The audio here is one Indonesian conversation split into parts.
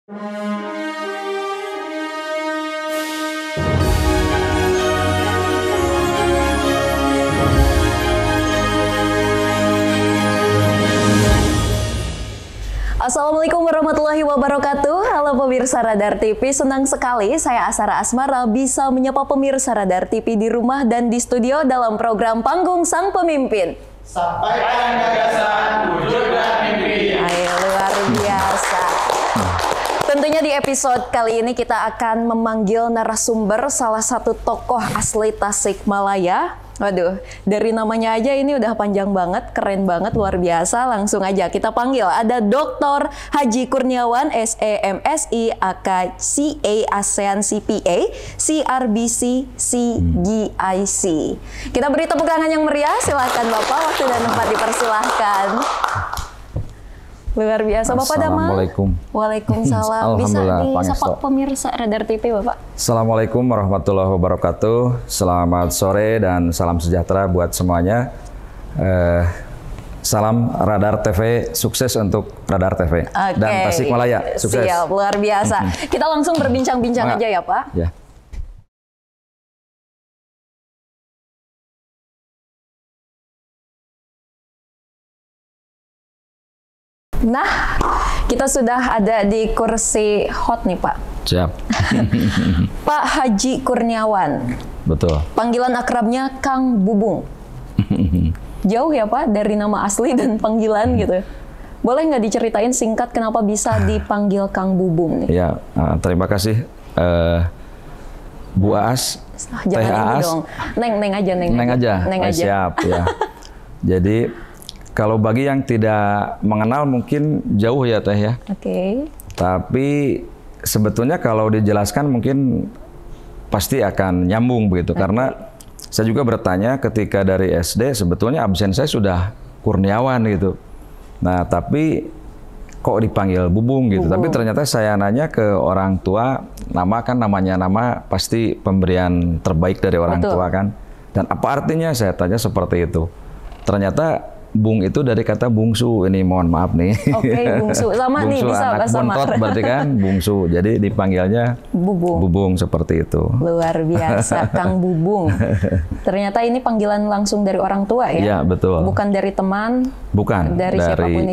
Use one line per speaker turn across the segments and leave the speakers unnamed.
Assalamualaikum warahmatullahi wabarakatuh. Halo pemirsa Radar TV, senang sekali saya Asara Asmara bisa menyapa pemirsa Radar TV di rumah dan di studio dalam program Panggung Sang Pemimpin.
Sampaikan gagasan, wujudkan mimpi.
Ayo, luar biasa. Tentunya di episode kali ini kita akan memanggil narasumber salah satu tokoh asli Tasikmalaya. Waduh, dari namanya aja ini udah panjang banget, keren banget, luar biasa. Langsung aja kita panggil. Ada Dr. Haji Kurniawan, SEMSI, AKCA, ASEAN CPA, CRBC, CGIC. Kita beri tepuk tangan yang meriah. Silakan Bapak, waktu dan tempat dipersilahkan. Luar biasa, Bapak Damang.
Assalamualaikum.
Waalaikumsalam. Bisa disapa pemirsa Radar TV, Bapak.
Assalamualaikum warahmatullahi wabarakatuh. Selamat sore dan salam sejahtera buat semuanya. Salam Radar TV, sukses untuk Radar TV dan Tasikmalaya. Sukses.
Siap, luar biasa. Kita langsung berbincang-bincang aja ya, Pak.
Ya.
Nah, kita sudah ada di kursi hot nih, Pak.
Siap.
Pak Haji Kurniawan.
Betul.
Panggilan akrabnya Kang Bubung. Jauh ya, Pak, dari nama asli dan panggilan gitu. Boleh nggak diceritain singkat kenapa bisa dipanggil Kang Bubung nih?
Ya, terima kasih Bu Aas.
Jangan ini dong. Neng aja.
Neng aja. Siap ya. Jadi kalau bagi yang tidak mengenal mungkin jauh ya Teh ya.
Oke.
Tapi sebetulnya kalau dijelaskan mungkin pasti akan nyambung begitu. Karena saya juga bertanya ketika dari SD sebetulnya absen saya sudah Kurniawan gitu. Nah tapi kok dipanggil Bubung gitu. Tapi ternyata saya nanya ke orang tua, namanya nama pasti pemberian terbaik dari orang tua kan. Dan apa artinya saya tanya seperti itu. Ternyata Bung itu dari kata bungsu, ini mohon maaf nih.
Oke, bungsu. Sama
bungsu,
nih, bisa sama.
Bontot berarti kan bungsu, jadi dipanggilnya Bubung seperti itu.
Luar biasa, Kang Bubung. Ternyata ini panggilan langsung dari orang tua ya?
Iya, betul.
Bukan dari teman?
Bukan, dari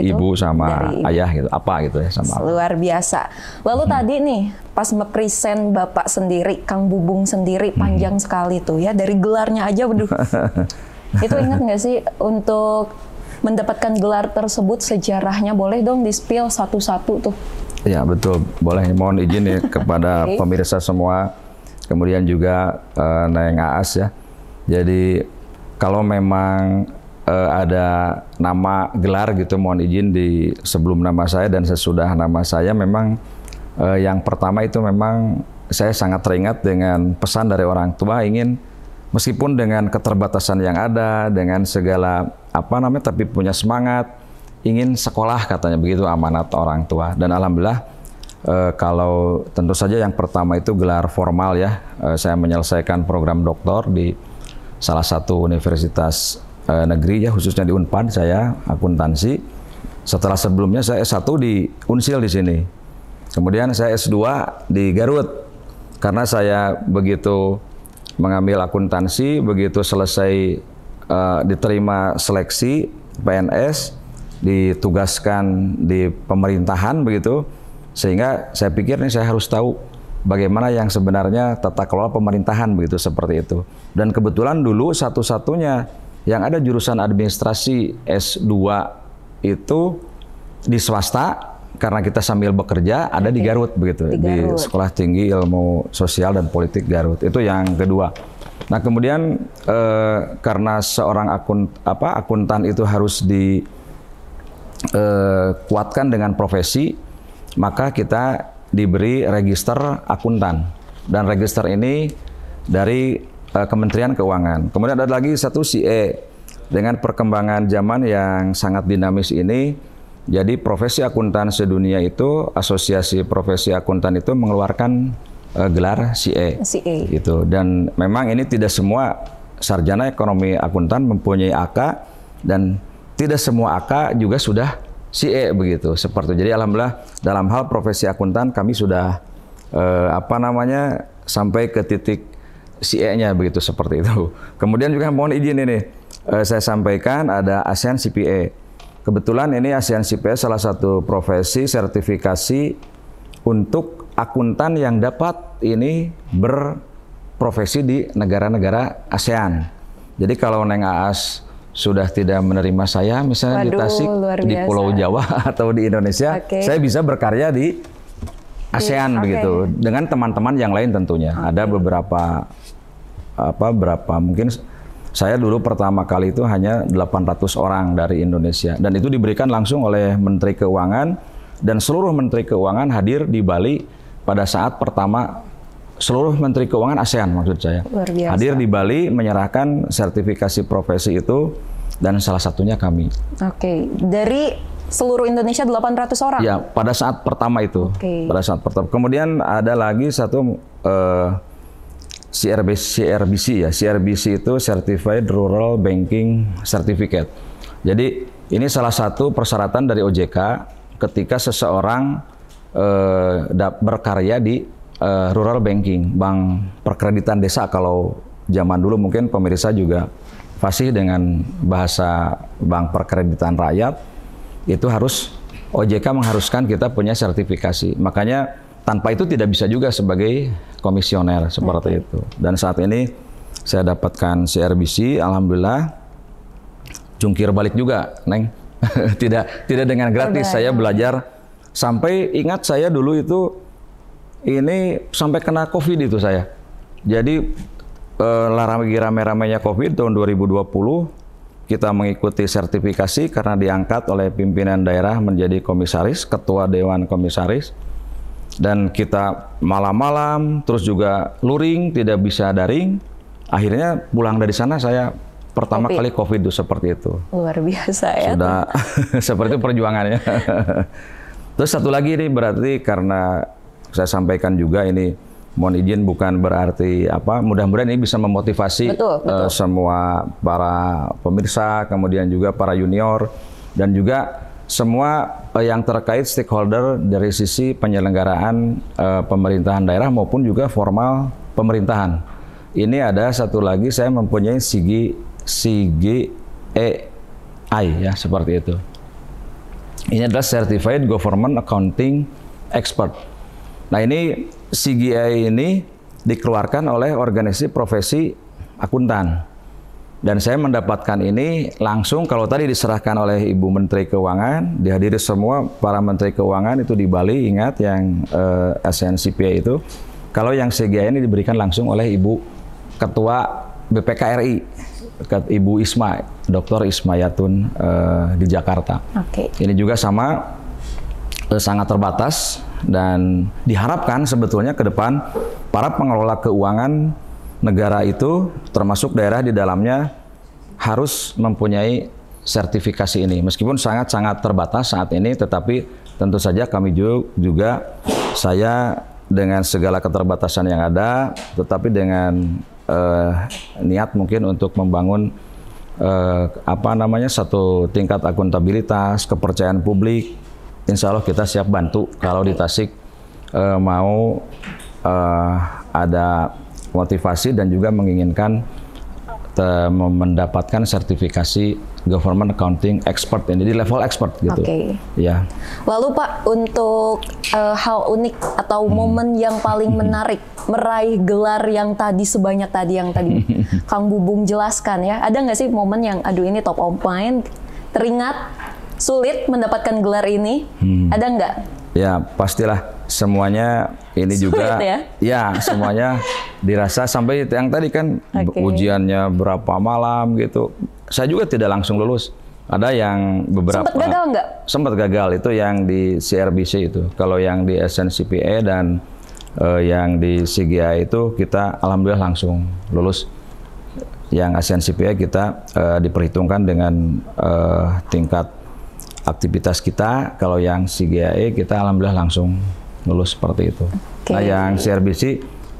ibu sama ayah gitu, apa gitu ya sama.
Luar biasa. Lalu tadi nih, pas nge-present Bapak sendiri, Kang Bubung sendiri, panjang sekali tuh ya, dari gelarnya aja, waduh. Itu ingat nggak sih untuk mendapatkan gelar tersebut sejarahnya, boleh dong di-spill satu-satu tuh?
Ya betul, boleh. Mohon izin ya kepada pemirsa semua, kemudian juga Neng Aas ya. Jadi kalau memang ada nama gelar gitu, mohon izin di sebelum nama saya dan sesudah nama saya memang yang pertama itu memang saya sangat teringat dengan pesan dari orang tua ingin meskipun dengan keterbatasan yang ada, dengan segala tapi punya semangat, ingin sekolah katanya begitu amanat orang tua. Dan alhamdulillah kalau tentu saja yang pertama itu gelar formal ya, saya menyelesaikan program doktor di salah satu universitas negeri ya, khususnya di Unpad saya akuntansi. Setelah sebelumnya saya S1 di Unsil di sini. Kemudian saya S2 di Garut. Karena saya begitu mengambil akuntansi, begitu selesai diterima seleksi PNS, ditugaskan di pemerintahan begitu, sehingga saya pikir nih saya harus tahu bagaimana yang sebenarnya tata kelola pemerintahan begitu, seperti itu. Dan kebetulan dulu satu-satunya yang ada jurusan administrasi S2 itu di swasta, karena kita sambil bekerja ada di Garut begitu, di Sekolah Tinggi Ilmu Sosial dan Politik Garut. Itu yang kedua. Nah kemudian karena seorang akuntan itu harus dikuatkan dengan profesi, maka kita diberi register akuntan, dan register ini dari Kementerian Keuangan. Kemudian ada lagi satu CE. Dengan perkembangan zaman yang sangat dinamis ini, jadi profesi akuntan sedunia itu, Asosiasi Profesi Akuntan itu mengeluarkan gelar CA. Gitu. Dan memang ini tidak semua sarjana ekonomi akuntan mempunyai AK, dan tidak semua AK juga sudah CA begitu seperti. Jadi alhamdulillah dalam hal profesi akuntan kami sudah sampai ke titik CA-nya begitu seperti itu. Kemudian juga mohon izin ini saya sampaikan ada ASEAN CPA. Kebetulan ini ASEAN CPA salah satu profesi sertifikasi untuk akuntan yang dapat ini berprofesi di negara-negara ASEAN. Jadi kalau Neng Aas sudah tidak menerima saya misalnya di Tasik, di Pulau Jawa atau di Indonesia, saya bisa berkarya di ASEAN begitu dengan teman-teman yang lain tentunya. Ada beberapa mungkin saya dulu pertama kali itu hanya 800 orang dari Indonesia dan itu diberikan langsung oleh Menteri Keuangan dan seluruh Menteri Keuangan hadir di Bali pada saat pertama seluruh Menteri Keuangan ASEAN maksud saya hadir di Bali menyerahkan sertifikasi profesi itu dan salah satunya kami.
Dari seluruh Indonesia 800 orang? Ya,
pada saat pertama itu. Pada saat pertama. Kemudian ada lagi satu CRBC ya. CRBC itu Certified Rural Banking Certificate. Jadi ini salah satu persyaratan dari OJK ketika seseorang berkarya di rural banking, bank perkreditan desa. Kalau zaman dulu mungkin pemirsa juga fasih dengan bahasa bank perkreditan rakyat, itu harus OJK mengharuskan kita punya sertifikasi. Makanya tanpa itu tidak bisa juga sebagai komisioner seperti itu. Dan saat ini saya dapatkan CRBC, alhamdulillah jungkir balik juga, Neng. tidak dengan gratis. Saya belajar sampai ingat saya dulu itu ini sampai kena COVID itu saya. Jadi lagi rame-ramenya COVID tahun 2020 kita mengikuti sertifikasi karena diangkat oleh pimpinan daerah menjadi komisaris, ketua dewan komisaris. Dan kita malam-malam, terus juga luring, tidak bisa daring. Akhirnya pulang dari sana saya pertama kali COVID itu seperti itu.
Luar biasa ya.
Sudah seperti perjuangannya. Terus satu lagi nih berarti karena saya sampaikan juga ini, mohon izin bukan berarti mudah-mudahan ini bisa memotivasi semua para pemirsa, kemudian juga para junior, dan juga semua yang terkait stakeholder dari sisi penyelenggaraan pemerintahan daerah maupun juga formal pemerintahan. Ini ada satu lagi, saya mempunyai CGEI ya, seperti itu. Ini adalah Certified Government Accounting Expert. Nah ini CGI ini dikeluarkan oleh organisasi profesi akuntan. Dan saya mendapatkan ini langsung, kalau tadi diserahkan oleh Ibu Menteri Keuangan, dihadiri semua para Menteri Keuangan itu di Bali, ingat yang ASEAN CPA itu. Kalau yang CGI ini diberikan langsung oleh Ibu Ketua BPKRI, Ibu Isma, Dr. Ismayatun di Jakarta. Ini juga sama, sangat terbatas. Dan diharapkan sebetulnya ke depan para pengelola keuangan negara itu termasuk daerah di dalamnya harus mempunyai sertifikasi ini. Meskipun sangat-sangat terbatas saat ini, tetapi tentu saja kami juga saya dengan segala keterbatasan yang ada, tetapi dengan niat mungkin untuk membangun satu tingkat akuntabilitas, kepercayaan publik. Insya Allah kita siap bantu kalau di Tasik mau ada motivasi dan juga menginginkan mendapatkan sertifikasi Government Accounting Expert ini di level expert gitu. Ya.
Lalu Pak, untuk hal unik atau momen yang paling menarik meraih gelar yang tadi sebanyak tadi yang tadi Kang Bubung jelaskan ya, ada nggak sih momen yang aduh ini top of mind, teringat sulit mendapatkan gelar ini, ada nggak?
Ya pastilah, semuanya ini sulit juga ya semuanya dirasa sampai yang tadi kan ujiannya berapa malam gitu. Saya juga tidak langsung lulus. Ada yang beberapa sempat gagal nggak? Sempat gagal, itu yang di CRBC itu. Kalau yang di ASEAN CPA dan yang di CGI itu kita alhamdulillah langsung lulus. Yang ASEAN CPA kita diperhitungkan dengan tingkat aktivitas kita. Kalau yang CGI kita alhamdulillah langsung lulus seperti itu. Nah yang CRBC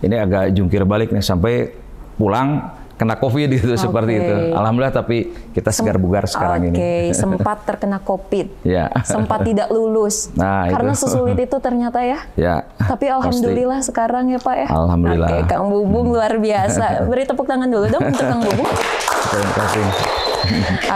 ini agak jungkir balik nih, sampai pulang kena COVID gitu seperti itu. Alhamdulillah tapi kita segar bugar sekarang ini.
Oke, sempat terkena COVID.
Ya.
Sempat tidak lulus.
Nah,
karena
itu.
sesulit itu ternyata ya.
Ya.
Tapi alhamdulillah
pasti.
sekarang ya Pak ya.
Alhamdulillah.
Oke, Kang Bubung luar biasa. Beri tepuk tangan dulu dong untuk Kang Bubung.
Terima kasih.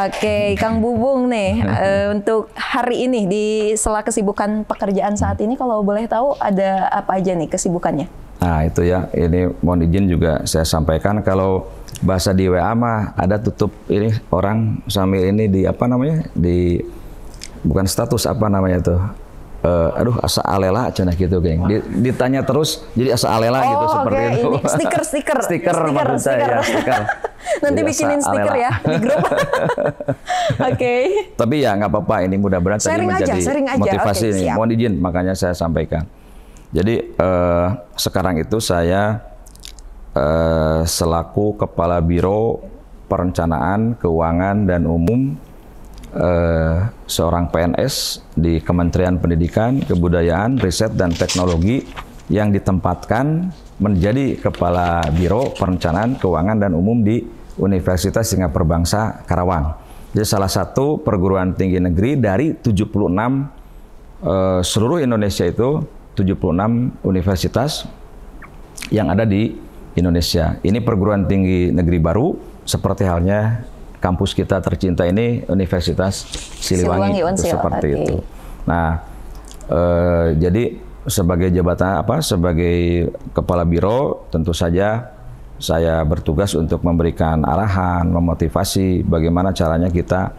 Oke, Kang Bubung nih untuk hari ini di sela kesibukan pekerjaan saat ini kalau boleh tahu ada apa aja nih kesibukannya?
Nah itu ya, ini mohon izin juga saya sampaikan kalau bahasa di WA mah ada tutup ini orang sambil ini di apa namanya di bukan status apa namanya tuh aduh asa alela cenah gitu geng ditanya terus jadi asa alela gitu seperti itu.
Ini stiker
maksud saya ya, stiker.
Nanti
jadi
bikinin stiker ya di grup. Oke. Tapi
ya nggak apa-apa, ini mudah-mudahan tadi menjadi motivasi nih.
Siap.
Mohon izin makanya saya sampaikan. Jadi sekarang itu saya selaku Kepala Biro Perencanaan Keuangan dan Umum seorang PNS di Kementerian Pendidikan, Kebudayaan, Riset dan Teknologi yang ditempatkan menjadi Kepala Biro Perencanaan Keuangan dan Umum di Universitas Singapura Bangsa Karawang. Jadi salah satu perguruan tinggi negeri dari 76 seluruh Indonesia itu 76 universitas yang ada di Indonesia. Ini perguruan tinggi negeri baru seperti halnya kampus kita tercinta ini Universitas Siliwangi seperti itu. Nah, jadi sebagai jabatan sebagai kepala biro tentu saja saya bertugas untuk memberikan arahan, memotivasi bagaimana caranya kita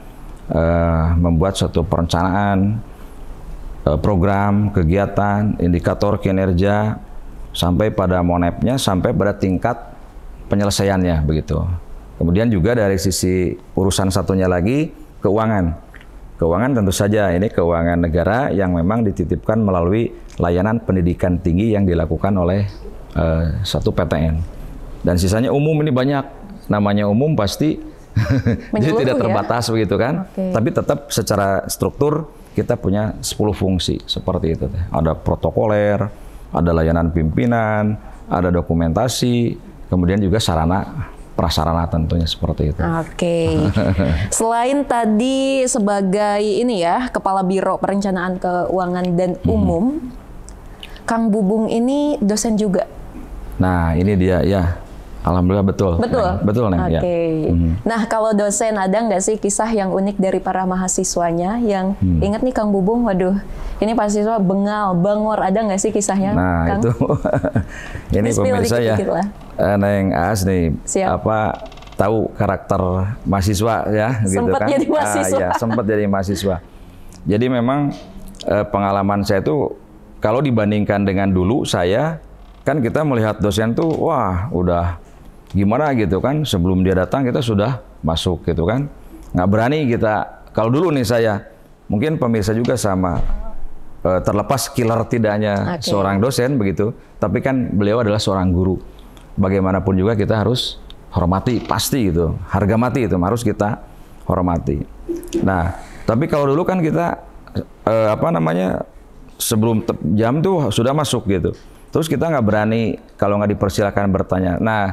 membuat suatu perencanaan program, kegiatan, indikator kinerja sampai pada monepnya, sampai pada tingkat penyelesaiannya begitu. Kemudian juga dari sisi urusan satunya lagi keuangan. Keuangan tentu saja ini keuangan negara yang memang dititipkan melalui layanan pendidikan tinggi yang dilakukan oleh satu PTN. Dan sisanya umum ini banyak. Namanya umum pasti jadi tidak terbatas begitu kan. Tapi tetap secara struktur kita punya 10 fungsi seperti itu. Ada protokoler, ada layanan pimpinan, ada dokumentasi, kemudian juga sarana prasarana tentunya seperti itu.
Oke. Selain tadi sebagai ini ya, Kepala Biro Perencanaan Keuangan dan Umum, Kang Bubung ini dosen juga.
Nah, ini dia ya. Alhamdulillah betul. Betul, Neng.
Oke.
Ya.
Nah, kalau dosen ada nggak sih kisah yang unik dari para mahasiswanya yang ingat nih Kang Bubung, waduh, ini mahasiswa bengal, bangor, ada nggak sih kisahnya?
Nah,
Kang?
itu ini pemirsa ya. Neng Aas nih, tahu karakter mahasiswa ya, gitu kan?
Jadi mahasiswa.
Ya, sempat jadi mahasiswa. Jadi memang pengalaman saya itu kalau dibandingkan dengan dulu saya, kan kita melihat dosen tuh, wah udah gimana gitu kan, sebelum dia datang kita sudah masuk gitu kan. Nggak berani kita, kalau dulu nih saya, mungkin pemirsa juga sama, terlepas killer tidaknya seorang dosen begitu, tapi kan beliau adalah seorang guru. Bagaimanapun juga kita harus hormati, pasti gitu, harga mati itu harus kita hormati. Nah, tapi kalau dulu kan kita sebelum jam tuh sudah masuk gitu. Terus kita nggak berani kalau nggak dipersilakan bertanya. Nah,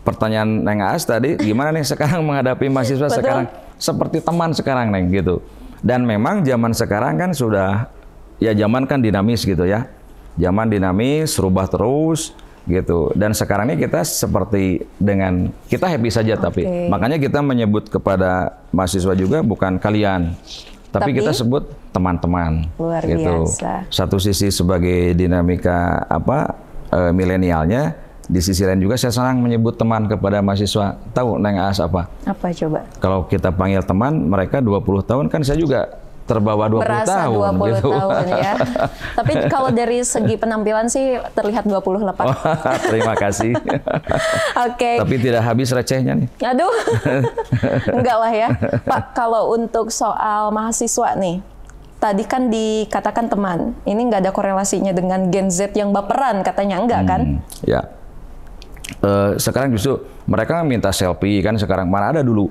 pertanyaan Neng Aas tadi, gimana nih sekarang menghadapi mahasiswa sekarang? Seperti teman sekarang, Neng, gitu. Dan memang zaman sekarang kan sudah, ya zaman kan dinamis gitu ya. Zaman dinamis, rubah terus, gitu. Dan sekarang ini kita seperti dengan, kita happy saja tapi. Makanya kita menyebut kepada mahasiswa juga bukan kalian. Tapi kita sebut teman-teman.
Luar
gitu.
biasa.
Satu sisi sebagai dinamika milenialnya, di sisi lain juga saya senang menyebut teman kepada mahasiswa. Tahu Neng Aas apa?
Apa coba?
Kalau kita panggil teman, mereka 20 tahun kan saya juga terbawa 20
Berasa
tahun.
20
gitu.
tahun ya. Tapi kalau dari segi penampilan sih terlihat 28.
Terima kasih. Tapi tidak habis recehnya nih.
Aduh, enggak lah ya. Pak, kalau untuk soal mahasiswa nih, tadi kan dikatakan teman, ini nggak ada korelasinya dengan Gen Z yang baperan katanya, enggak kan?
Ya. Sekarang justru mereka minta selfie kan sekarang, mana ada dulu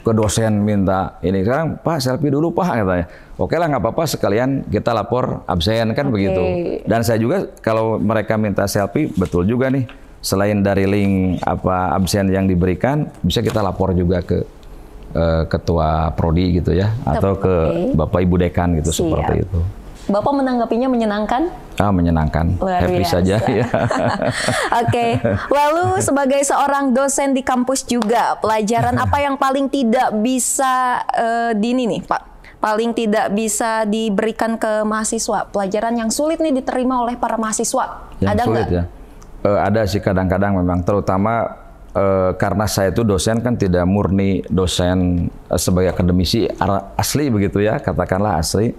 ke dosen minta ini, sekarang Pak selfie dulu Pak katanya. Oke lah nggak apa-apa, sekalian kita lapor absen kan begitu. Dan saya juga kalau mereka minta selfie betul juga nih, selain dari link absen yang diberikan, bisa kita lapor juga ke ketua prodi gitu ya, atau ke Bapak Ibu Dekan gitu.
Siap.
Seperti itu.
Bapak menanggapinya menyenangkan?
Menyenangkan,
Luar
happy
biasa.
saja. Ya.
Oke, lalu sebagai seorang dosen di kampus juga, pelajaran apa yang paling tidak bisa Pak? Paling tidak bisa diberikan ke mahasiswa, pelajaran yang sulit nih diterima oleh para mahasiswa.
Yang
ada
sulit
nggak?
ya. Ada sih kadang-kadang memang, terutama karena saya itu dosen kan tidak murni dosen sebagai akademisi asli begitu ya, katakanlah asli.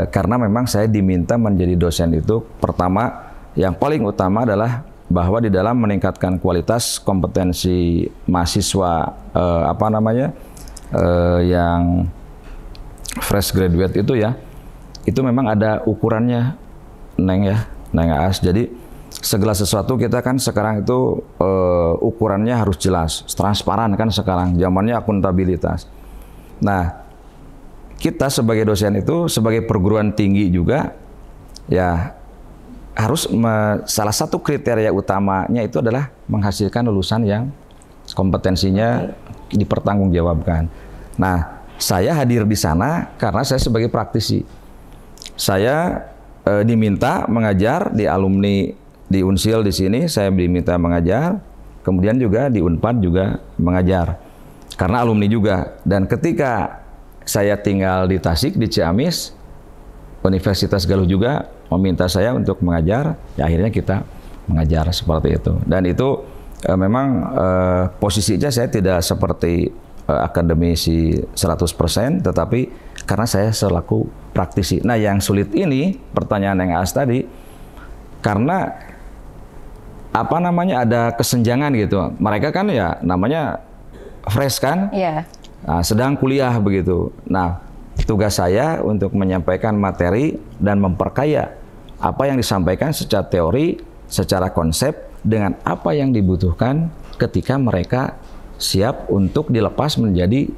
Karena memang saya diminta menjadi dosen itu, pertama yang paling utama adalah bahwa di dalam meningkatkan kualitas kompetensi mahasiswa yang fresh graduate itu ya, itu memang ada ukurannya, Neng Aas. Jadi segala sesuatu kita kan sekarang itu ukurannya harus jelas, transparan kan sekarang, zamannya akuntabilitas. Nah, kita sebagai dosen itu, sebagai perguruan tinggi juga, ya harus salah satu kriteria utamanya itu adalah menghasilkan lulusan yang kompetensinya dipertanggungjawabkan. Nah, saya hadir di sana karena saya sebagai praktisi. Saya diminta mengajar di alumni di Unsil di sini, saya diminta mengajar, kemudian juga di Unpad juga mengajar. Karena alumni juga. Dan ketika saya tinggal di Tasik, di Ciamis, Universitas Galuh juga meminta saya untuk mengajar, ya akhirnya kita mengajar seperti itu. Dan itu memang posisinya saya tidak seperti akademisi 100%, tetapi karena saya selaku praktisi. Nah, yang sulit ini, pertanyaan yang As tadi, karena ada kesenjangan gitu. Mereka kan ya namanya fresh kan, nah, sedang kuliah begitu. Nah, tugas saya untuk menyampaikan materi dan memperkaya apa yang disampaikan secara teori, secara konsep, dengan apa yang dibutuhkan ketika mereka siap untuk dilepas menjadi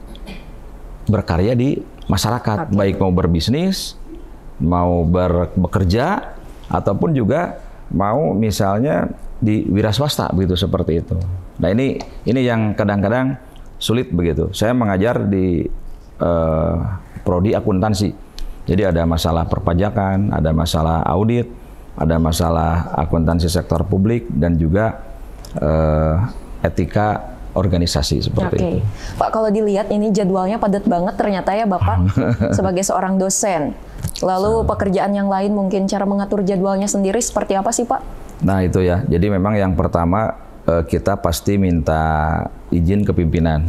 berkarya di masyarakat, baik mau berbisnis, mau bekerja, ataupun juga mau misalnya di wira swasta begitu, seperti itu. Nah, ini yang kadang-kadang sulit begitu. Saya mengajar di prodi akuntansi. Jadi ada masalah perpajakan, ada masalah audit, ada masalah akuntansi sektor publik, dan juga etika organisasi seperti itu.
Pak, kalau dilihat ini jadwalnya padat banget ternyata ya Bapak sebagai seorang dosen. Lalu pekerjaan yang lain mungkin cara mengatur jadwalnya sendiri seperti apa sih Pak?
Nah itu ya, jadi memang yang pertama kita pasti minta izin ke pimpinan.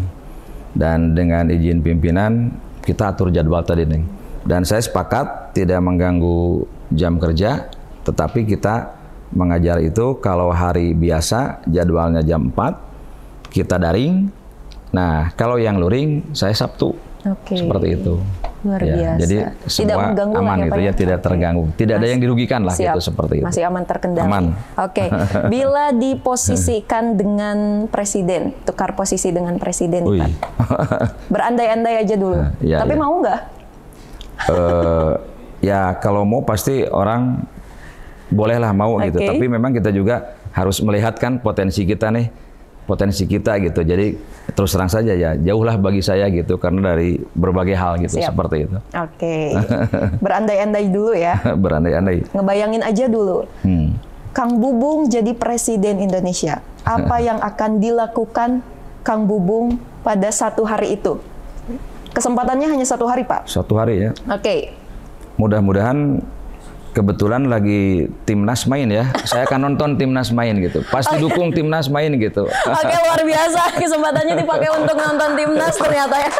Dan dengan izin pimpinan kita atur jadwal tadi nih. Dan saya sepakat tidak mengganggu jam kerja, tetapi kita mengajar itu kalau hari biasa jadwalnya jam 4, kita daring. Nah, kalau yang luring saya Sabtu. Seperti itu.
Luar biasa.
Jadi semua
tidak
aman
ya,
itu ya, tidak terganggu. Tidak ada yang dirugikan lah gitu, seperti itu.
Masih aman terkendali.
Aman.
Bila diposisikan dengan presiden, tukar posisi dengan presiden, Pak. Berandai-andai aja dulu. Tapi mau nggak?
Ya kalau mau pasti orang bolehlah mau gitu. Tapi memang kita juga harus melihat kan potensi kita nih. Potensi kita gitu, jadi terus terang saja ya, jauhlah bagi saya gitu, karena dari berbagai hal gitu. Seperti itu.
Berandai-andai dulu ya.
Berandai-andai.
Ngebayangin aja dulu. Kang Bubung jadi presiden Indonesia, apa yang akan dilakukan Kang Bubung pada satu hari itu? Kesempatannya hanya satu hari, Pak.
Satu hari ya. Mudah-mudahan kebetulan lagi timnas main ya. Saya akan nonton timnas main gitu. Pasti dukung timnas main gitu.
Luar biasa. Kesempatannya dipakai untuk nonton timnas ternyata ya.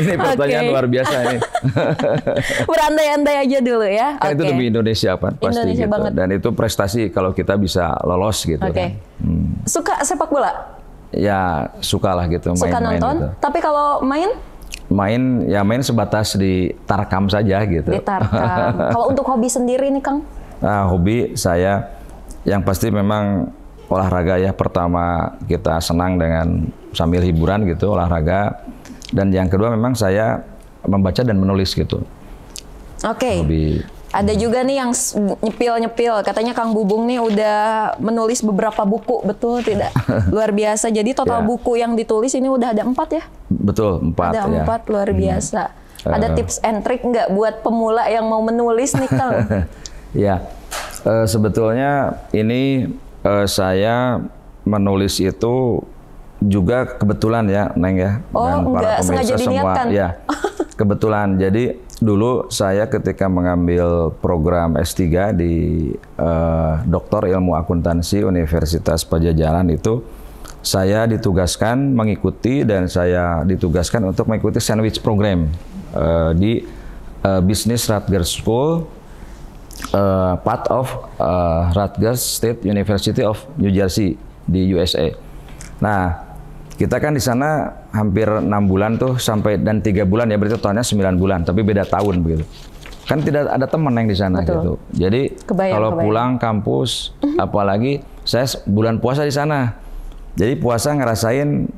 Ini pertanyaan luar biasa ini.
Berandai-andai aja dulu ya.
Itu demi Indonesia Pak, pasti
Indonesia
gitu.
banget.
Dan itu prestasi kalau kita bisa lolos gitu kan.
Suka sepak bola?
Ya sukalah gitu,
suka
main-main
nonton,
gitu.
Tapi kalau main
sebatas di Tarkam saja gitu.
Di Tarkam. Kalau untuk hobi sendiri nih Kang?
Nah, hobi saya yang pasti memang olahraga ya. Pertama kita senang dengan sambil hiburan gitu, olahraga. Dan yang kedua memang saya membaca dan menulis gitu.
Hobi. Ada juga nih yang nyepil-nyepil, katanya Kang Bubung nih udah menulis beberapa buku, betul tidak? Luar biasa. Jadi total buku yang ditulis ini udah ada 4 ya?
Betul, 4
ada
ya.
4, luar biasa. Ada tips and trick nggak buat pemula yang mau menulis nih Kang?
Ya, sebetulnya ini saya menulis itu juga kebetulan ya, Neng ya.
Oh,
dan para
enggak sengaja diniatkan.
Ya, kebetulan. Jadi dulu saya ketika mengambil program S3 di Doktor Ilmu Akuntansi Universitas Padjadjaran itu, saya ditugaskan mengikuti dan saya ditugaskan untuk mengikuti sandwich program di Business Rutgers School, part of Rutgers State University of New Jersey di USA. Nah, kita kan di sana hampir 6 bulan tuh sampai dan 3 bulan ya, berarti totalnya 9 bulan, tapi beda tahun begitu. Kan tidak ada teman yang di sana gitu. Jadi kalau pulang kampus, apalagi saya bulan puasa di sana. Jadi puasa ngerasain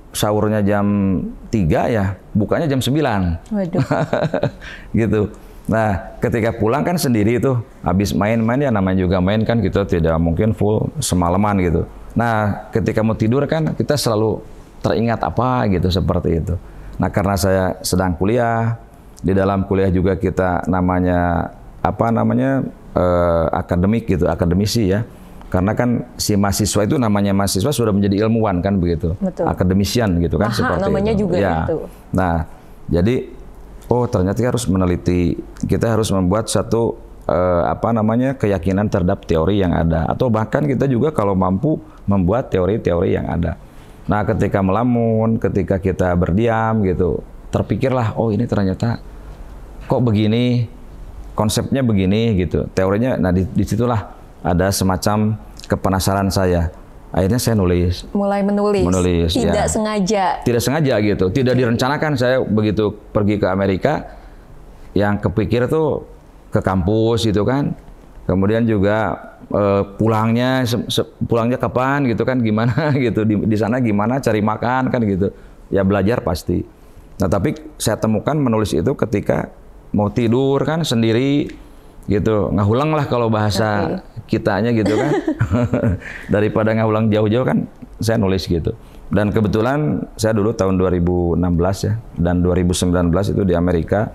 sahurnya jam 3 ya, bukanya jam 9.
Waduh.
Gitu. Nah, ketika pulang kan sendiri tuh, habis main-main ya namanya juga main kan, kita tidak mungkin full semalaman gitu. Nah, ketika mau tidur kan kita selalu teringat apa gitu, seperti itu. Nah, karena saya sedang kuliah, di dalam kuliah juga kita namanya akademik gitu, akademisi ya. Karena kan si mahasiswa itu namanya mahasiswa sudah menjadi ilmuwan kan begitu.
Betul.
Akademisian gitu kan, seperti
namanya
itu.
juga
ya.
itu.
Nah, jadi ternyata kita harus meneliti, kita harus membuat satu keyakinan terhadap teori yang ada, atau bahkan kita juga kalau mampu membuat teori-teori yang ada. Nah, ketika melamun, ketika kita berdiam gitu, terpikirlah, oh ini ternyata kok begini, konsepnya begini gitu, teorinya. Nah, disitulah ada semacam kepenasaran saya. Akhirnya saya nulis.
Mulai menulis. Tidak sengaja.
Tidak sengaja gitu, tidak direncanakan. Saya begitu pergi ke Amerika, yang kepikir tuh ke kampus gitu kan. Kemudian juga pulangnya kapan gitu kan, gimana gitu di sana gimana cari makan kan gitu. Ya belajar pasti. Nah, tapi saya temukan menulis itu ketika mau tidur kan sendiri gitu, ngahulang lah kalau bahasa kitanya gitu kan. Daripada ngahulang jauh-jauh kan saya nulis gitu. Dan kebetulan saya dulu tahun 2016 ya, dan 2019 itu di Amerika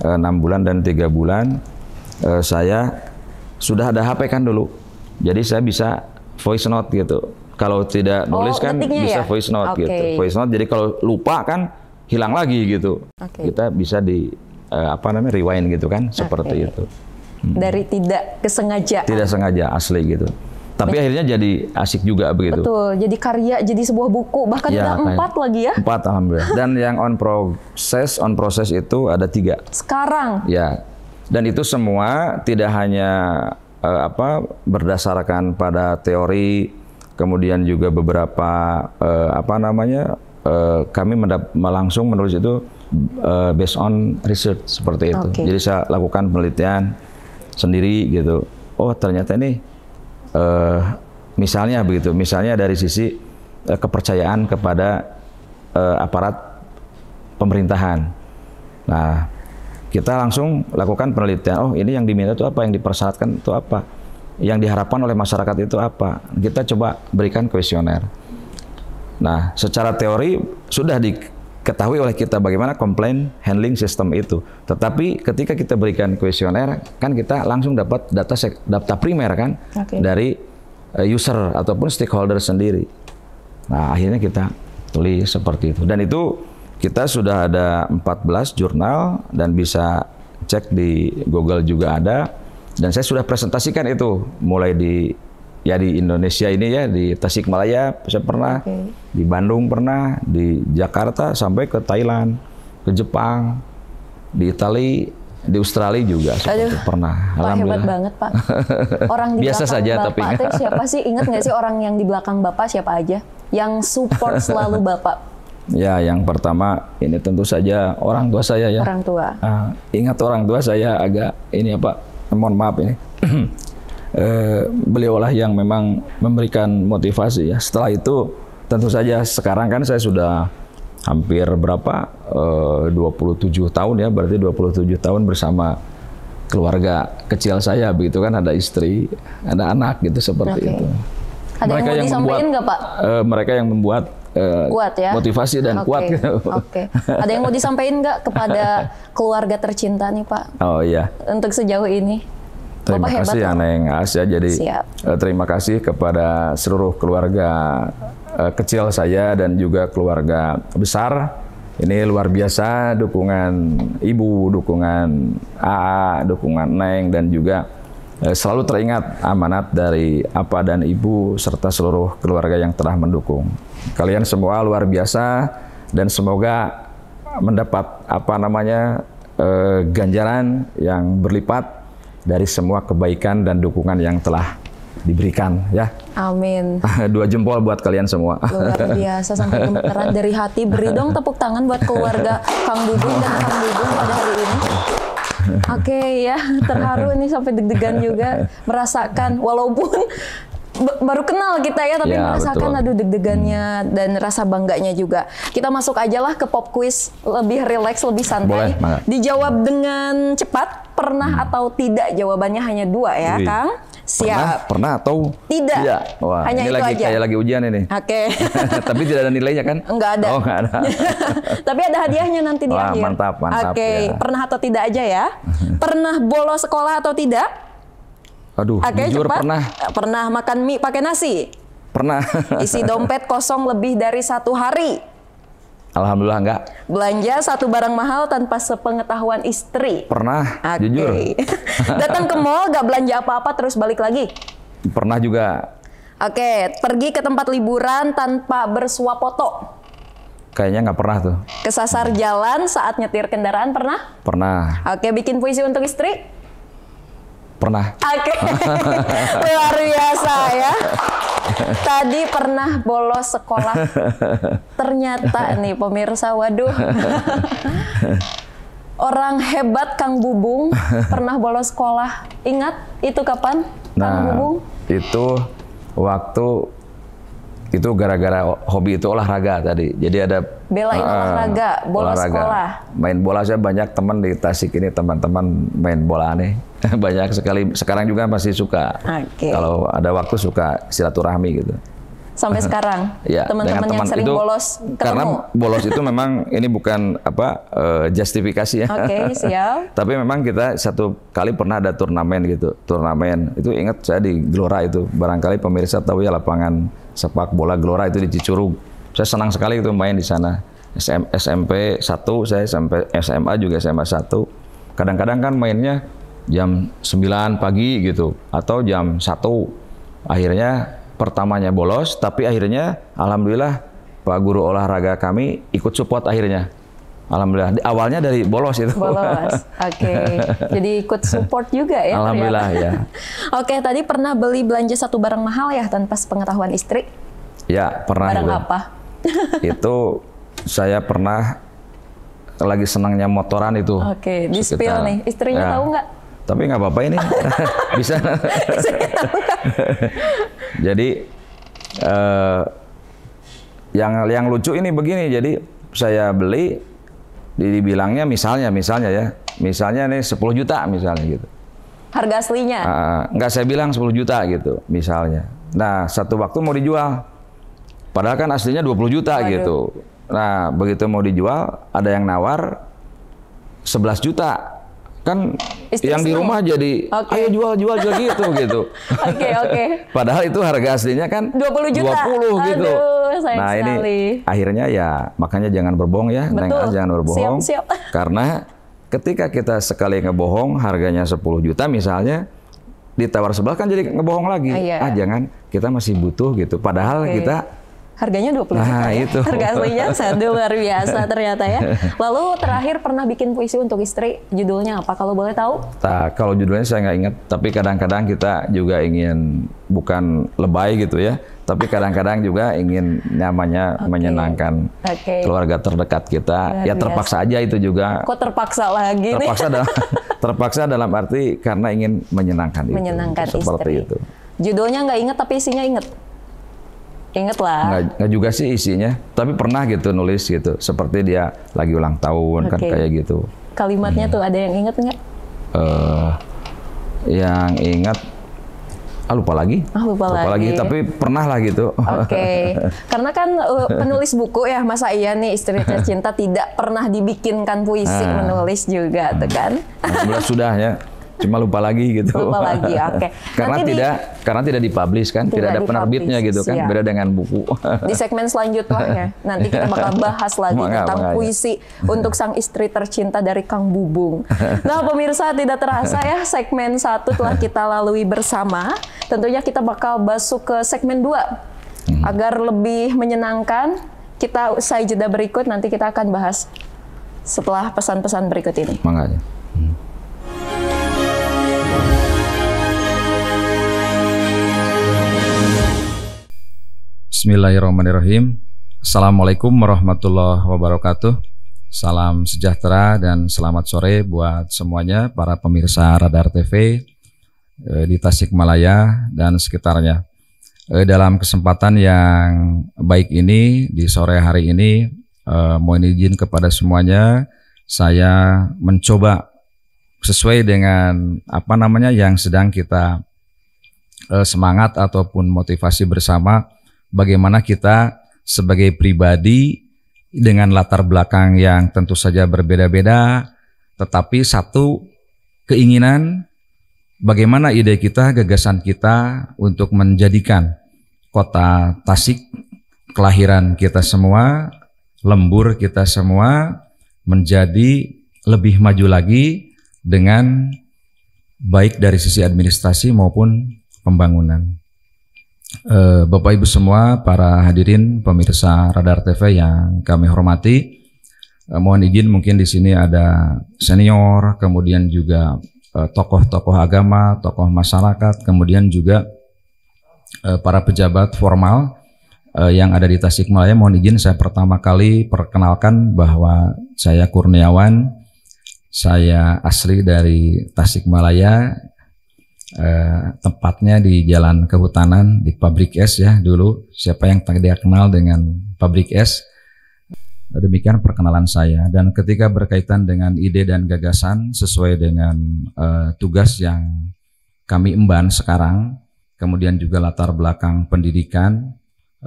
6 bulan dan 3 bulan saya sudah ada HP kan dulu. Jadi saya bisa voice note gitu. Kalau tidak nulis kan bisa voice note gitu. Voice note, jadi kalau lupa kan hilang lagi gitu. Kita bisa di rewind gitu kan, seperti itu.
Dari tidak kesengajaan.
Tidak sengaja, asli gitu. Tapi akhirnya jadi asik juga begitu.
Betul, jadi karya, jadi sebuah buku, bahkan
ya,
ada 4 lagi ya?
4 alhamdulillah. Dan yang on proses itu ada 3.
Sekarang?
Ya, dan itu semua tidak hanya berdasarkan pada teori, kemudian juga beberapa kami langsung menulis itu based on research seperti itu. Jadi saya lakukan penelitian sendiri gitu. Oh ternyata ini misalnya begitu, misalnya dari sisi kepercayaan kepada aparat pemerintahan. Nah, kita langsung lakukan penelitian. Oh ini yang diminta itu apa, yang dipersyaratkan itu apa, yang diharapkan oleh masyarakat itu apa. Kita coba berikan kuesioner. Nah, secara teori sudah diketahui oleh kita bagaimana complaint handling system itu. Tetapi ketika kita berikan kuesioner, kan kita langsung dapat data primer kan dari user ataupun stakeholder sendiri. Nah, akhirnya kita tulis seperti itu. Dan itu kita sudah ada 14 jurnal dan bisa cek di Google juga ada. Dan saya sudah presentasikan itu mulai di Indonesia ini ya, di Tasikmalaya saya pernah, di Bandung pernah, di Jakarta sampai ke Thailand, ke Jepang, di Italia, di Australia juga pernah.
Wah, hebat banget Pak. Orang di
biasa
belakang
saja,
Bapak
tapi
siapa sih? Ingat nggak sih orang yang di belakang Bapak siapa aja? Yang support selalu Bapak?
Ya, yang pertama ini tentu saja orang tua saya ya.
Orang tua.
Ingat orang tua saya agak mohon maaf ini. Beliaulah yang memang memberikan motivasi ya. Setelah itu tentu saja sekarang kan saya sudah hampir 27 tahun ya, berarti 27 tahun bersama keluarga kecil saya begitu kan, ada istri, ada anak gitu seperti itu.
Ada mereka yang mau disampaikan nggak Pak?
Mereka yang membuat
kuat ya?
Motivasi dan kuat. Gitu.
Ada yang mau disampaikan nggak kepada keluarga tercinta nih Pak?
Oh iya.
Untuk sejauh ini.
Terima kasih ya Neng Aas ya. Jadi terima kasih kepada seluruh keluarga kecil saya dan juga keluarga besar. Ini luar biasa dukungan Ibu, dukungan AA, dukungan Neng, dan juga selalu teringat amanat dari Apa dan Ibu serta seluruh keluarga yang telah mendukung. Kalian semua luar biasa dan semoga mendapat ganjaran yang berlipat dari semua kebaikan dan dukungan yang telah diberikan ya.
Amin.
2 jempol buat kalian semua.
Luar biasa, sampai gemeteran dari hati. Beri dong tepuk tangan buat keluarga Kang Bubung dan Kang Bubung pada hari ini. Oke ya, terharu ini sampai deg-degan juga merasakan, walaupun baru kenal kita ya, tapi merasakan aduh deg-degannya dan rasa bangganya juga. Kita masuk aja lah ke pop quiz, lebih rileks, lebih santai.
Boleh,
dijawab dengan cepat, pernah atau tidak, jawabannya hanya 2 ya Kang. Siap.
Pernah atau
tidak?
Wah,
hanya
ini
itu
lagi
aja.
Kayak lagi ujian ini.
Oke.
Tapi tidak ada nilainya kan?
Enggak ada.
Oh, enggak ada.
Tapi ada hadiahnya nanti di akhir.
Mantap.
Oke. Pernah atau tidak aja ya? Pernah bolos sekolah atau tidak?
Aduh, jujur
cepat.
pernah.
Pernah makan mie pakai nasi?
Pernah.
Isi dompet kosong lebih dari 1 hari?
Alhamdulillah enggak.
Belanja satu barang mahal tanpa sepengetahuan istri?
Pernah, jujur.
Datang ke mall gak belanja apa-apa terus balik lagi?
Pernah juga.
Oke, pergi ke tempat liburan tanpa bersuap foto?
Kayaknya nggak pernah tuh.
Kesasar jalan saat nyetir kendaraan pernah?
Pernah.
Oke, bikin puisi untuk istri?
Pernah.
Oke, luar biasa ya. Tadi pernah bolos sekolah. Ternyata nih pemirsa, waduh. Orang hebat Kang Bubung pernah bolos sekolah. Ingat itu kapan, Kang Bubung?
Itu waktu itu gara-gara hobi itu olahraga tadi. Jadi ada
belain olahraga, bolos sekolah.
Main bola, saya banyak teman di Tasik ini, teman-teman main bola nih. Banyak sekali. Sekarang juga masih suka. Kalau ada waktu suka silaturahmi gitu.
Sampai sekarang
ya,
teman-teman yang sering
itu,
bolos ketemu.
Karena bolos itu memang ini bukan justifikasi ya.
Oke, siap.
Tapi memang kita satu kali pernah ada turnamen gitu. Turnamen itu ingat saya di Gelora itu. Barangkali pemirsa tahu ya lapangan sepak bola Gelora itu di Cicurug. Saya senang sekali itu main di sana. SMP 1, saya sampai SMA juga SMA 1. Kadang-kadang kan mainnya jam 9 pagi gitu atau jam 1. Akhirnya pertamanya bolos, tapi akhirnya alhamdulillah Pak guru olahraga kami ikut support akhirnya. Alhamdulillah. Awalnya dari bolos itu.
Bolos. Oke. Jadi ikut support juga ya.
Alhamdulillah ya.
Oke, tadi pernah beli belanja satu barang mahal ya tanpa sepengetahuan istri?
Ya, pernah.
Barang
itu.
apa?
Itu saya pernah lagi senangnya motoran itu.
Oke, di-spill nih. Istrinya tahu nggak?
Tapi nggak apa-apa ini. Bisa. Jadi yang lucu ini begini. Jadi saya beli, dibilangnya misalnya ya, misalnya nih 10 juta misalnya gitu.
Harga aslinya?
Nggak, saya bilang 10 juta gitu misalnya. Nah, satu waktu mau dijual. Padahal kan aslinya 20 juta gitu. Nah, begitu mau dijual, ada yang nawar 11 juta. Kan istri yang di rumah jadi, ayo jual gitu. Oke. Padahal itu harga aslinya kan
20 juta.
20 gitu.
Nah,
ini akhirnya ya, makanya jangan berbohong ya.
Betul.
Jangan berbohong.
Siap.
Karena ketika kita sekali ngebohong harganya 10 juta misalnya, ditawar sebelah kan jadi ngebohong lagi. Jangan, kita masih butuh gitu. Padahal kita
harganya 20 juta.
Itu.
Harga aslinya luar biasa ternyata ya. Lalu terakhir pernah bikin puisi untuk istri, judulnya apa kalau boleh tahu?
Nah, kalau judulnya saya nggak ingat, tapi kadang-kadang kita juga ingin, bukan lebay gitu ya, tapi kadang-kadang juga ingin namanya menyenangkan keluarga terdekat kita. Ya terpaksa aja itu juga.
Kok terpaksa lagi nih?
Terpaksa dalam arti karena ingin menyenangkan
istri.
Seperti itu.
Judulnya nggak inget tapi isinya inget. Ingat lah.
Nggak juga sih isinya, tapi pernah gitu nulis gitu, seperti dia lagi ulang tahun kan kayak gitu.
Kalimatnya tuh ada yang inget nggak?
yang ingat lupa lagi.
Lupa lagi.
Tapi pernah lah gitu.
Oke. Karena kan penulis buku ya, masa iya nih Istri Tercinta tidak pernah dibikinkan puisi menulis juga tuh kan.
Sudah ya. Cuma lupa lagi gitu.
Lupa lagi, oke.
Karena tidak dipublish kan, tidak ada penerbitnya gitu kan, beda dengan buku.
Di segmen selanjutnya nanti kita bakal bahas lagi tentang puisi untuk Sang Istri Tercinta dari Kang Bubung. Nah pemirsa, tidak terasa ya segmen 1 telah kita lalui bersama. Tentunya kita bakal masuk ke segmen 2 agar lebih menyenangkan. Kita usai jeda berikut, nanti kita akan bahas setelah pesan-pesan berikut ini.
Makanya. Bismillahirrahmanirrahim. Assalamualaikum warahmatullahi wabarakatuh. Salam sejahtera dan selamat sore buat semuanya para pemirsa Radar TV di Tasikmalaya dan sekitarnya. Dalam kesempatan yang baik ini di sore hari ini, mohon izin kepada semuanya, saya mencoba sesuai dengan yang sedang kita semangat ataupun motivasi bersama. Bagaimana kita sebagai pribadi dengan latar belakang yang tentu saja berbeda-beda, tetapi satu keinginan bagaimana ide kita, gagasan kita untuk menjadikan kota Tasik, kelahiran kita semua, lembur kita semua, menjadi lebih maju lagi dengan baik dari sisi administrasi maupun pembangunan. Bapak Ibu semua, para hadirin pemirsa Radar TV yang kami hormati, mohon izin mungkin di sini ada senior, kemudian juga tokoh-tokoh agama, tokoh masyarakat, kemudian juga para pejabat formal yang ada di Tasikmalaya. Mohon izin saya pertama kali perkenalkan bahwa saya Kurniawan, saya asli dari Tasikmalaya. Tempatnya di Jalan Kehutanan di Pabrik Es ya dulu. Siapa yang tidak kenal dengan Pabrik Es? Demikian perkenalan saya. Dan ketika berkaitan dengan ide dan gagasan sesuai dengan tugas yang kami emban sekarang, kemudian juga latar belakang pendidikan,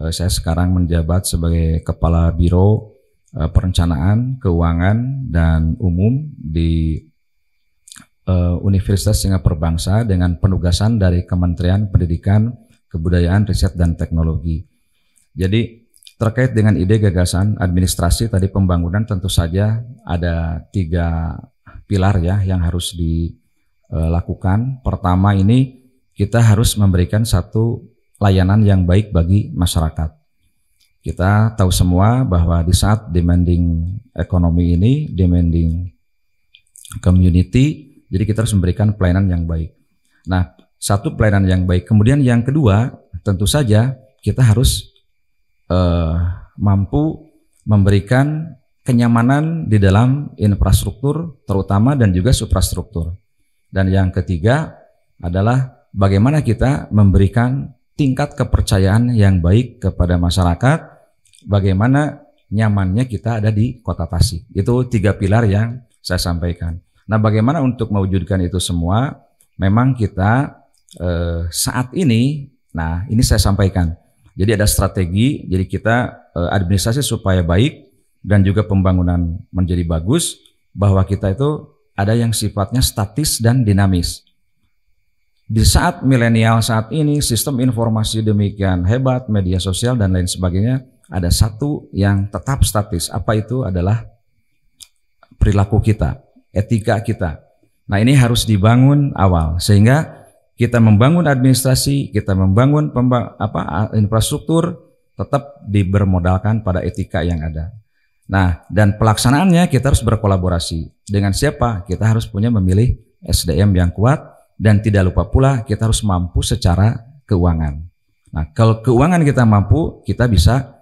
saya sekarang menjabat sebagai Kepala Biro Perencanaan, Keuangan, dan Umum di Universitas Singapura Bangsa dengan penugasan dari Kementerian Pendidikan, Kebudayaan, Riset, dan Teknologi. Jadi terkait dengan ide, gagasan, administrasi, tadi pembangunan tentu saja ada 3 pilar ya yang harus dilakukan. Pertama ini kita harus memberikan satu layanan yang baik bagi masyarakat. Kita tahu semua bahwa di saat demanding ekonomi ini, demanding community, jadi kita harus memberikan pelayanan yang baik. Nah, satu pelayanan yang baik. Kemudian yang kedua, tentu saja kita harus mampu memberikan kenyamanan di dalam infrastruktur, terutama dan juga suprastruktur. Dan yang ketiga adalah bagaimana kita memberikan tingkat kepercayaan yang baik kepada masyarakat, bagaimana nyamannya kita ada di Kota Tasik. Itu 3 pilar yang saya sampaikan. Nah, bagaimana untuk mewujudkan itu semua? Memang kita saat ini, nah ini saya sampaikan. Jadi ada strategi, jadi kita administrasi supaya baik dan juga pembangunan menjadi bagus, bahwa kita itu ada yang sifatnya statis dan dinamis. Di saat milenial saat ini, sistem informasi demikian hebat, media sosial dan lain sebagainya, ada satu yang tetap statis. Apa itu? Adalah perilaku kita, etika kita. Nah, ini harus dibangun awal sehingga kita membangun administrasi, kita membangun infrastruktur tetap bermodalkan pada etika yang ada. Nah, dan pelaksanaannya kita harus berkolaborasi. Dengan siapa? Kita harus memilih SDM yang kuat, dan tidak lupa pula kita harus mampu secara keuangan. Nah, kalau keuangan kita mampu, kita bisa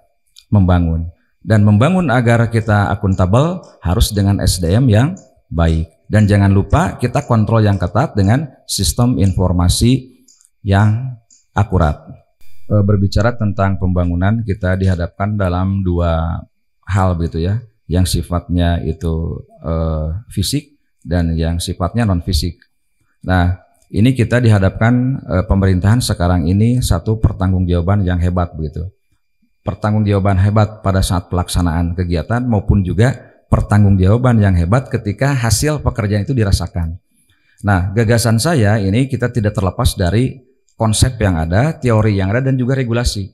membangun. Dan membangun agar kita akuntabel harus dengan SDM yang baik. Dan jangan lupa kita kontrol yang ketat dengan sistem informasi yang akurat. Berbicara tentang pembangunan, kita dihadapkan dalam 2 hal begitu ya, yang sifatnya itu fisik dan yang sifatnya non fisik. Nah, ini kita dihadapkan pemerintahan sekarang ini satu pertanggungjawaban yang hebat begitu. Pertanggungjawaban hebat pada saat pelaksanaan kegiatan maupun juga pertanggungjawaban yang hebat ketika hasil pekerjaan itu dirasakan. Nah, gagasan saya ini kita tidak terlepas dari konsep yang ada, teori yang ada, dan juga regulasi.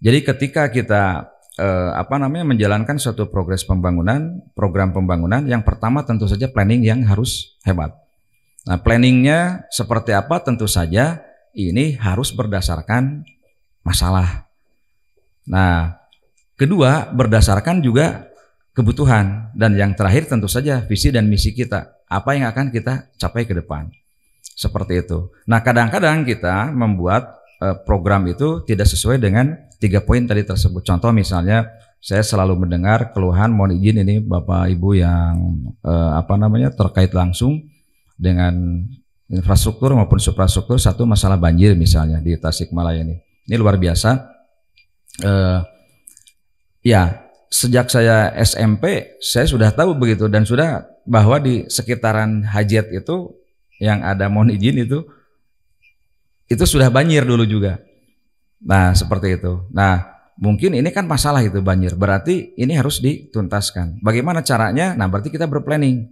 Jadi ketika kita menjalankan suatu program pembangunan, yang pertama tentu saja planning yang harus hebat. Nah, planningnya seperti apa? Tentu saja ini harus berdasarkan masalah. Nah, kedua berdasarkan juga kebutuhan, dan yang terakhir tentu saja visi dan misi kita. Apa yang akan kita capai ke depan. Seperti itu. Nah, kadang-kadang kita membuat program itu tidak sesuai dengan 3 poin tadi tersebut. Contoh misalnya, saya selalu mendengar keluhan, mohon izin ini Bapak Ibu yang terkait langsung dengan infrastruktur maupun suprastruktur, satu masalah banjir misalnya di Tasikmalaya ini. Ini luar biasa. Sejak saya SMP saya sudah tahu begitu, dan sudah bahwa di sekitaran Hajat itu yang ada, mohon izin itu sudah banjir dulu juga. Nah, seperti itu. Nah, mungkin ini kan masalah itu banjir, berarti ini harus dituntaskan. Bagaimana caranya? Nah, berarti kita berplanning.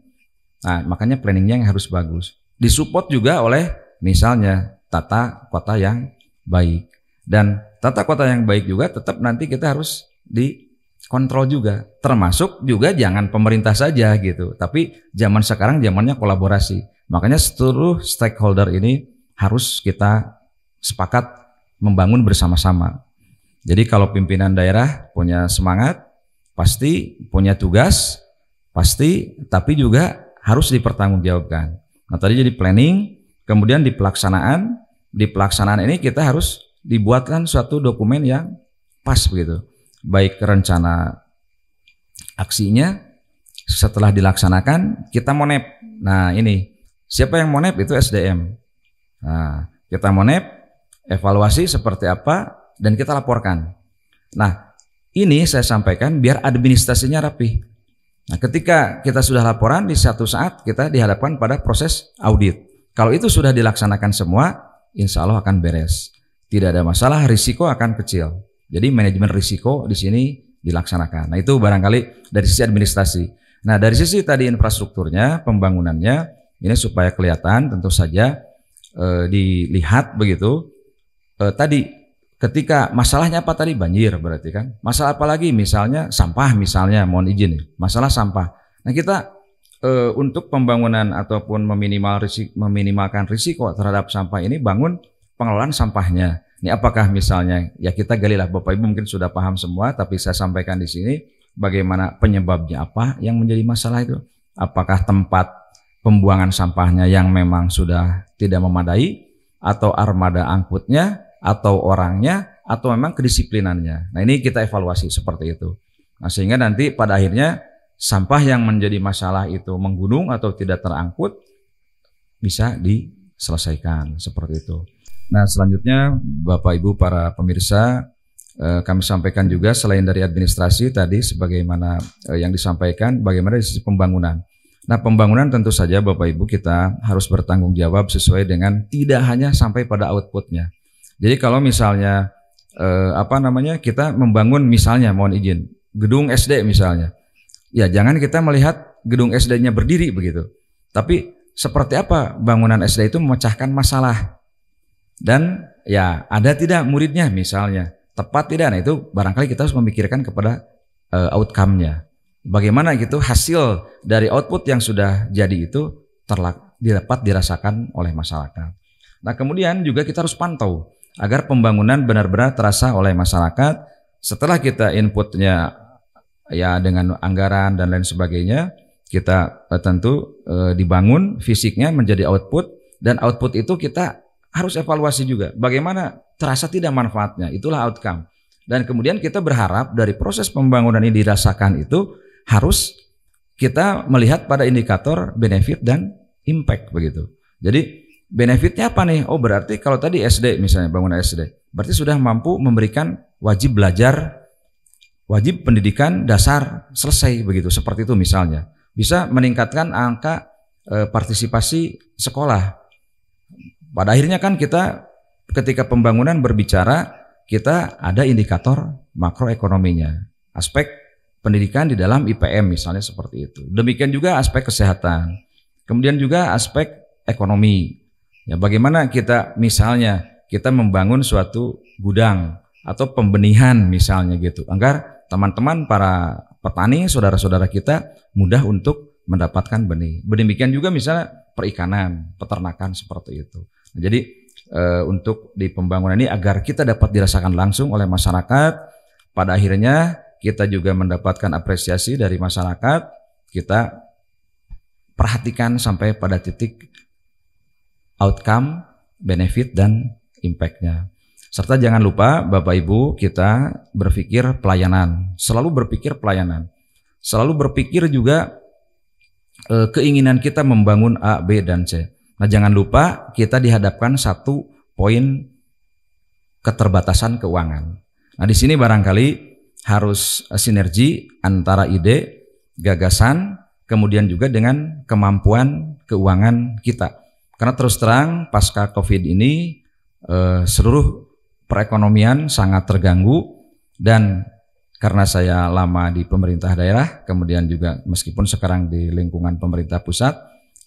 Nah, makanya planningnya yang harus bagus. Disupport juga oleh misalnya tata kota yang baik. Dan tata kota yang baik juga tetap nanti kita harus dikontrol juga. Termasuk juga jangan pemerintah saja gitu. Tapi zaman sekarang zamannya kolaborasi. Makanya seluruh stakeholder ini harus kita sepakat membangun bersama-sama. Jadi kalau pimpinan daerah punya semangat, pasti punya tugas, pasti, tapi juga harus dipertanggungjawabkan. Nah, tadi jadi planning, kemudian di pelaksanaan ini kita harus dibuatkan suatu dokumen yang pas begitu. Baik rencana aksinya, setelah dilaksanakan kita monep. Nah, ini siapa yang monep? Itu SDM. Nah, kita monep, evaluasi seperti apa, dan kita laporkan. Nah, ini saya sampaikan biar administrasinya rapi. Nah, ketika kita sudah laporan, di satu saat kita dihadapkan pada proses audit. Kalau itu sudah dilaksanakan semua, insya Allah akan beres. Tidak ada masalah, risiko akan kecil. Jadi manajemen risiko di sini dilaksanakan. Nah, itu barangkali dari sisi administrasi. Nah, dari sisi tadi infrastrukturnya, pembangunannya, ini supaya kelihatan tentu saja dilihat begitu. Tadi ketika masalahnya apa tadi? Banjir berarti kan. Masalah apa lagi? Misalnya sampah misalnya, mohon izin nih. Masalah sampah. Nah, kita untuk pembangunan ataupun meminimalkan risiko terhadap sampah ini bangun pengelolaan sampahnya. Ini apakah misalnya, ya kita galilah, Bapak Ibu mungkin sudah paham semua, tapi saya sampaikan di sini bagaimana penyebabnya apa yang menjadi masalah itu. Apakah tempat pembuangan sampahnya yang memang sudah tidak memadai, atau armada angkutnya, atau orangnya, atau memang kedisiplinannya. Nah, ini kita evaluasi seperti itu. Nah, sehingga nanti pada akhirnya sampah yang menjadi masalah itu menggunung atau tidak terangkut bisa diselesaikan seperti itu. Nah, selanjutnya Bapak Ibu para pemirsa, kami sampaikan juga selain dari administrasi tadi sebagaimana yang disampaikan, bagaimana dari sisi pembangunan. Nah, pembangunan tentu saja Bapak Ibu kita harus bertanggung jawab sesuai dengan tidak hanya sampai pada outputnya. Jadi kalau misalnya kita membangun misalnya, mohon izin, gedung SD misalnya, ya jangan kita melihat gedung SD-nya berdiri begitu, tapi seperti apa bangunan SD itu memecahkan masalah, dan ya ada tidak muridnya misalnya, tepat tidak, nah itu barangkali kita harus memikirkan kepada outcome-nya. Bagaimana gitu hasil dari output yang sudah jadi itu dapat dirasakan oleh masyarakat. Nah, kemudian juga kita harus pantau agar pembangunan benar-benar terasa oleh masyarakat. Setelah kita inputnya ya dengan anggaran dan lain sebagainya, kita tentu dibangun fisiknya menjadi output, dan output itu kita harus evaluasi juga. Bagaimana terasa tidak manfaatnya, itulah outcome. Dan kemudian kita berharap dari proses pembangunan ini dirasakan itu harus kita melihat pada indikator benefit dan impact begitu. Jadi benefitnya apa nih? Oh, berarti kalau tadi SD misalnya, bangunan SD, berarti sudah mampu memberikan wajib belajar, wajib pendidikan dasar selesai begitu, seperti itu misalnya. Bisa meningkatkan angka partisipasi sekolah. Pada akhirnya kan kita ketika pembangunan berbicara, kita ada indikator makroekonominya, aspek pendidikan di dalam IPM misalnya seperti itu. Demikian juga aspek kesehatan, kemudian juga aspek ekonomi. Ya, bagaimana kita misalnya kita membangun suatu gudang atau pembenihan misalnya gitu, agar teman-teman para petani, saudara-saudara kita mudah untuk mendapatkan benih. Demikian juga misalnya perikanan, peternakan seperti itu. Nah, jadi untuk di pembangunan ini agar kita dapat dirasakan langsung oleh masyarakat, pada akhirnya kita juga mendapatkan apresiasi dari masyarakat, kita perhatikan sampai pada titik outcome, benefit, dan impact-nya. Serta jangan lupa Bapak Ibu, kita berpikir pelayanan, selalu berpikir pelayanan, selalu berpikir juga keinginan kita membangun A, B, dan C. Nah, jangan lupa kita dihadapkan satu poin keterbatasan keuangan. Nah, di sini barangkali harus sinergi antara ide, gagasan, kemudian juga dengan kemampuan keuangan kita. Karena terus terang pasca COVID ini seluruh perekonomian sangat terganggu, dan karena saya lama di pemerintah daerah, kemudian juga meskipun sekarang di lingkungan pemerintah pusat,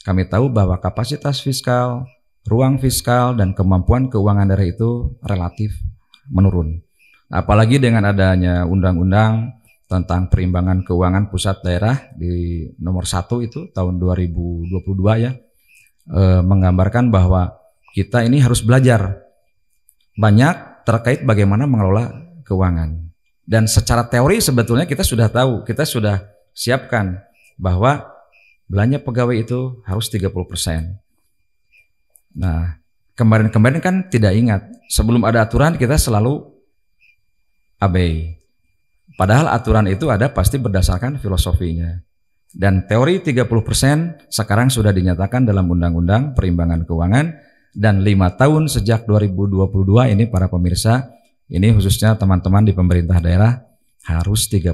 kami tahu bahwa kapasitas fiskal, ruang fiskal, dan kemampuan keuangan daerah itu relatif menurun. Apalagi dengan adanya undang-undang tentang perimbangan keuangan pusat daerah di nomor 1 itu tahun 2022 ya, menggambarkan bahwa kita ini harus belajar banyak terkait bagaimana mengelola keuangan. Dan secara teori sebetulnya kita sudah tahu, kita sudah siapkan bahwa belanja pegawai itu harus 30%. Nah, kemarin-kemarin kan tidak ingat, sebelum ada aturan kita selalu abai. Padahal aturan itu ada pasti berdasarkan filosofinya. Dan teori 30% sekarang sudah dinyatakan dalam Undang-Undang Perimbangan Keuangan, dan 5 tahun sejak 2022 ini para pemirsa, ini khususnya teman-teman di pemerintah daerah harus 30%.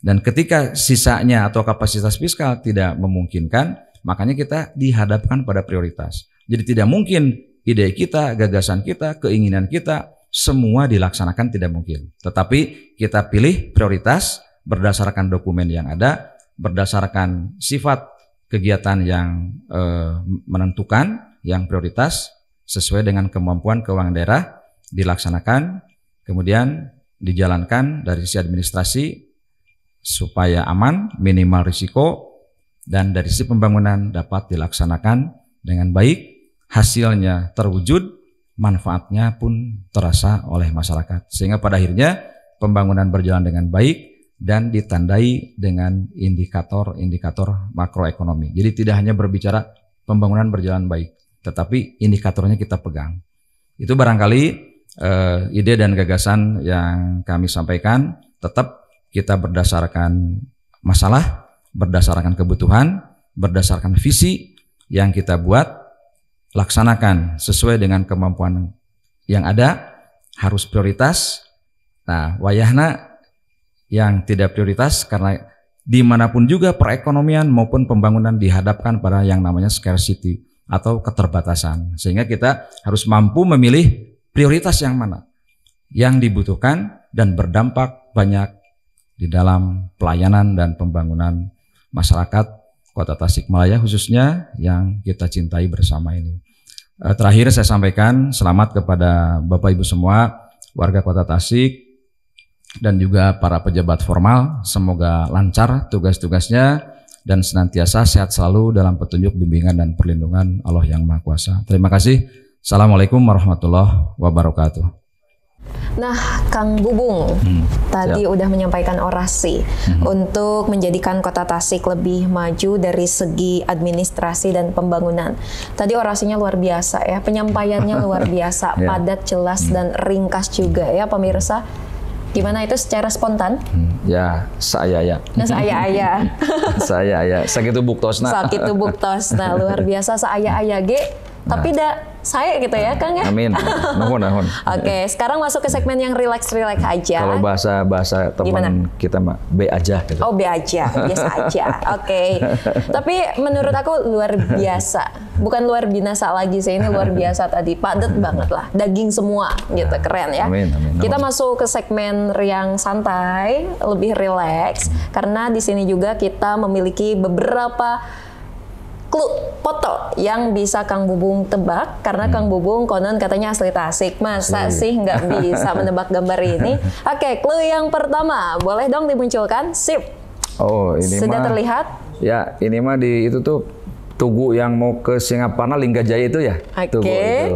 Dan ketika sisanya atau kapasitas fiskal tidak memungkinkan, makanya kita dihadapkan pada prioritas. Jadi tidak mungkin ide kita, gagasan kita, keinginan kita semua dilaksanakan, tidak mungkin. Tetapi kita pilih prioritas berdasarkan dokumen yang ada, berdasarkan sifat kegiatan yang menentukan, yang prioritas sesuai dengan kemampuan keuangan daerah dilaksanakan, kemudian dijalankan dari sisi administrasi supaya aman, minimal risiko, dan dari sisi pembangunan dapat dilaksanakan dengan baik, hasilnya terwujud, manfaatnya pun terasa oleh masyarakat. Sehingga pada akhirnya pembangunan berjalan dengan baik dan ditandai dengan indikator-indikator makroekonomi. Jadi tidak hanya berbicara pembangunan berjalan baik, tetapi indikatornya kita pegang. Itu barangkali ide dan gagasan yang kami sampaikan. Tetap kita berdasarkan masalah, berdasarkan kebutuhan, berdasarkan visi yang kita buat, laksanakan sesuai dengan kemampuan yang ada, harus prioritas. Nah, wayahna yang tidak prioritas, karena dimanapun juga perekonomian maupun pembangunan dihadapkan pada yang namanya scarcity atau keterbatasan. Sehingga kita harus mampu memilih prioritas yang mana yang dibutuhkan dan berdampak banyak di dalam pelayanan dan pembangunan masyarakat Kota Tasikmalaya khususnya yang kita cintai bersama ini. Terakhir saya sampaikan selamat kepada Bapak Ibu semua, warga Kota Tasik, dan juga para pejabat formal. Semoga lancar tugas-tugasnya dan senantiasa sehat selalu dalam petunjuk, bimbingan, dan perlindungan Allah yang Maha Kuasa. Terima kasih. Assalamualaikum warahmatullahi wabarakatuh.
Nah, Kang Bubung tadi udah menyampaikan orasi untuk menjadikan Kota Tasik lebih maju dari segi administrasi dan pembangunan. Tadi orasinya luar biasa ya, penyampaiannya luar biasa, padat, jelas, dan ringkas juga ya pemirsa. Gimana itu secara spontan?
Ya, saya ya.
Nah,
Saya ya. Sakitu buktosna.
Sakitu buktosna luar biasa, saya ge. Tapi saya gitu ya, Kang ya.
Amin. Nuhun.
Oke, sekarang masuk ke segmen yang relax-relax aja.
Kalau bahasa teman kita mah B aja gitu.
Oh, B aja, biasa aja. Oke. Tapi menurut aku luar biasa. Bukan luar binasa lagi sih, ini luar biasa tadi. Padat banget lah, daging semua gitu, keren ya.
Amin.
Kita masuk ke segmen yang santai, lebih relax karena di sini juga kita memiliki beberapa clue foto yang bisa Kang Bubung tebak karena Kang Bubung konon katanya asli Tasik. Masa sih nggak bisa menebak gambar ini? Oke, clue yang pertama boleh dong dimunculkan. Sip.
Oh, ini
sudah
mah
terlihat?
Ya, ini mah di itu tuh Tugu yang mau ke Singaparna Linggajaya itu ya.
Oke.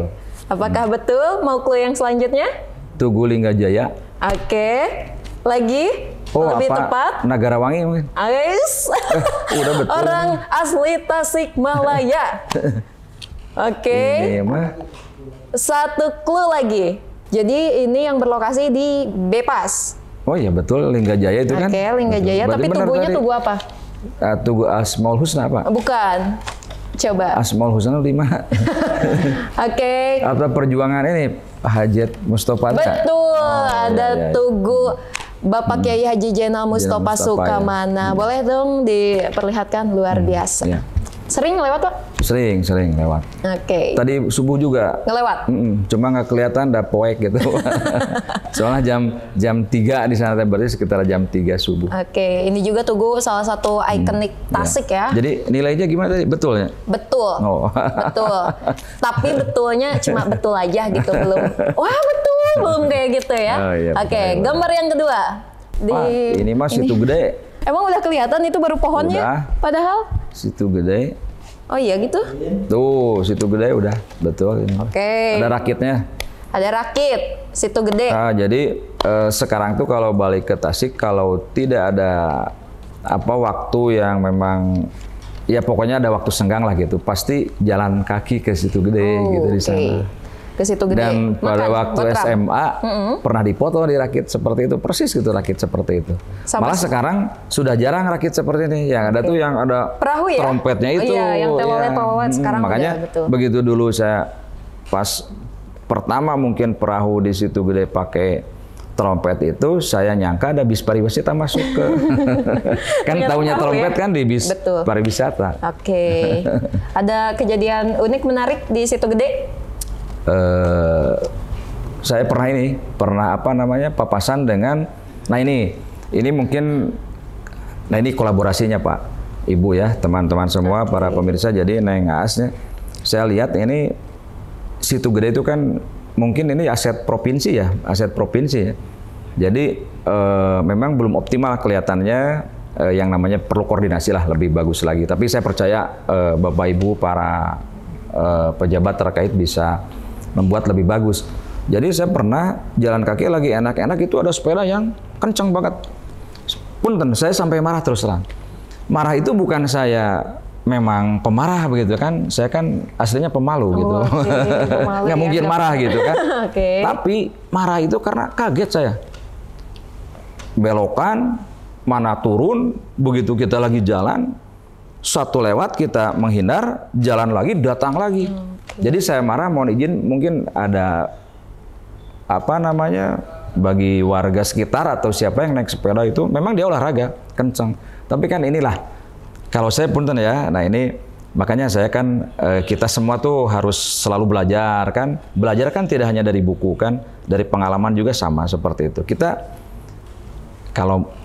Apakah betul? Mau clue yang selanjutnya?
Tugu Linggajaya.
Oke. Lagi?
Oh,
lebih
apa?
tepat?
Nagarawangi mungkin.
Ais.
Udah betul.
Orang asli Tasikmalaya. Oke.
Ini mah
Satu clue lagi. Jadi ini yang berlokasi di Bepas.
oh iya betul Linggajaya itu kan.
Oke, Linggajaya.
Betul.
Tapi
Berarti benar
tugunya
tadi.
tugu apa?
Tugu Asmaul Husna apa?
Bukan. Coba.
Asmaul Husna di mana?
Oke.
Atau perjuangan ini Hajat Mustofa.
Betul. Ada
iya.
Tugu Bapak Kiai Haji Jenal Mustofa
Mustafa,
Sukamana. Boleh dong diperlihatkan, luar biasa.
Iya.
Sering lewat, Pak?
Sering lewat.
Oke.
Tadi subuh juga.
Ngelewat?
Cuma nggak kelihatan, udah poek gitu. Soalnya jam 3 di sana, berarti sekitar jam 3 subuh.
Oke, ini juga Tugu salah satu ikonik Tasik ya.
Jadi nilainya gimana tadi? Betul ya?
Betul.
Oh.
Betul. Tapi betulnya cuma betul aja gitu, belum. Wah, betul, belum kayak gitu ya.
Oh, iya,
Oke,
betul.
gambar yang kedua.
Wah, ini mah situ gede.
Emang udah kelihatan itu baru pohonnya?
Udah.
Padahal?
Situ gede.
Oh iya gitu?
Tuh, situ gede udah. Betul ini.
Oke.
Ada rakitnya.
Ada rakit, situ gede.
Nah, jadi sekarang tuh kalau balik ke Tasik, kalau tidak ada waktu yang memang ya pokoknya ada waktu senggang lah gitu, pasti jalan kaki ke situ gede gitu di sana.
Ke situ gede.
Dan pada waktu
Botram.
SMA pernah dipoto di rakit seperti itu, persis gitu rakit seperti itu.
Sama
Malah sekarang sudah jarang rakit seperti ini. Yang ada tuh yang ada
perahu ya?
trompetnya itu.
Oh, iya, yang telolet-telolet sekarang
makanya
udah, betul.
begitu dulu saya pas pertama mungkin perahu di situ gede pakai trompet itu, saya nyangka ada bis pariwisata masuk ke kan taunya
perahu
trompet
ya?
kan di bis
Betul.
pariwisata.
Oke. Ada kejadian unik menarik di situ gede?
Saya pernah papasan dengan, nah ini mungkin, nah ini kolaborasinya Pak, Ibu ya, teman-teman semua, para pemirsa. Jadi Neng Aasnya, saya lihat ini situ gede itu kan mungkin ini aset provinsi ya. Jadi memang belum optimal kelihatannya, yang namanya perlu koordinasi lah lebih bagus lagi. Tapi saya percaya Bapak Ibu para pejabat terkait bisa membuat lebih bagus. Jadi saya pernah jalan kaki lagi enak-enak, itu ada sepeda yang kencang banget. Punten, saya sampai marah terus terang. Marah itu bukan saya memang pemarah begitu kan, saya kan aslinya pemalu gitu.
Pemalu
Nggak mungkin marah gitu kan. Tapi marah itu karena kaget saya. Belokan, mana turun, begitu kita lagi jalan, satu lewat kita menghindar, jalan lagi, datang lagi. Jadi saya marah, mohon izin, mungkin ada bagi warga sekitar atau siapa yang naik sepeda itu, memang dia olahraga, kencang. Tapi kan inilah, kalau saya punten ya, nah ini makanya saya kan, kita semua tuh harus selalu belajar kan. Belajar kan tidak hanya dari buku kan, dari pengalaman juga sama seperti itu. Kita kalau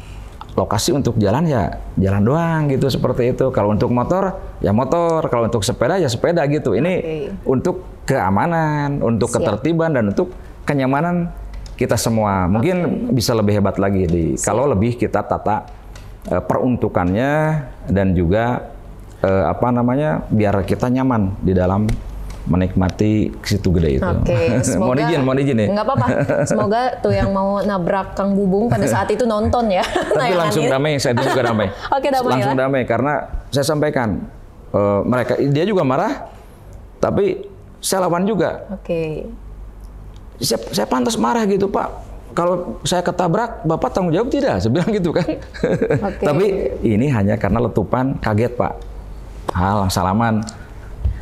lokasi untuk jalan ya jalan doang gitu, seperti itu. Kalau untuk motor ya motor, kalau untuk sepeda ya sepeda gitu. Ini untuk keamanan, untuk ketertiban dan untuk kenyamanan kita semua. Mungkin bisa lebih hebat lagi kalau lebih kita tata peruntukannya dan juga biar kita nyaman di dalam menikmati situ gede itu.
Oke, semoga,
mohon izin ya.
Nggak apa-apa. Semoga tuh yang mau nabrak Kang Bubung pada saat itu nonton ya.
Tapi langsung damai, saya juga damai.
Oke, damai
langsung
ya?
damai karena saya sampaikan dia juga marah, tapi saya lawan juga.
Oke.
Saya pantas marah gitu Pak. Kalau saya ketabrak, Bapak tanggung jawab tidak? Saya bilang gitu kan. Tapi ini hanya karena letupan kaget Pak. Salaman.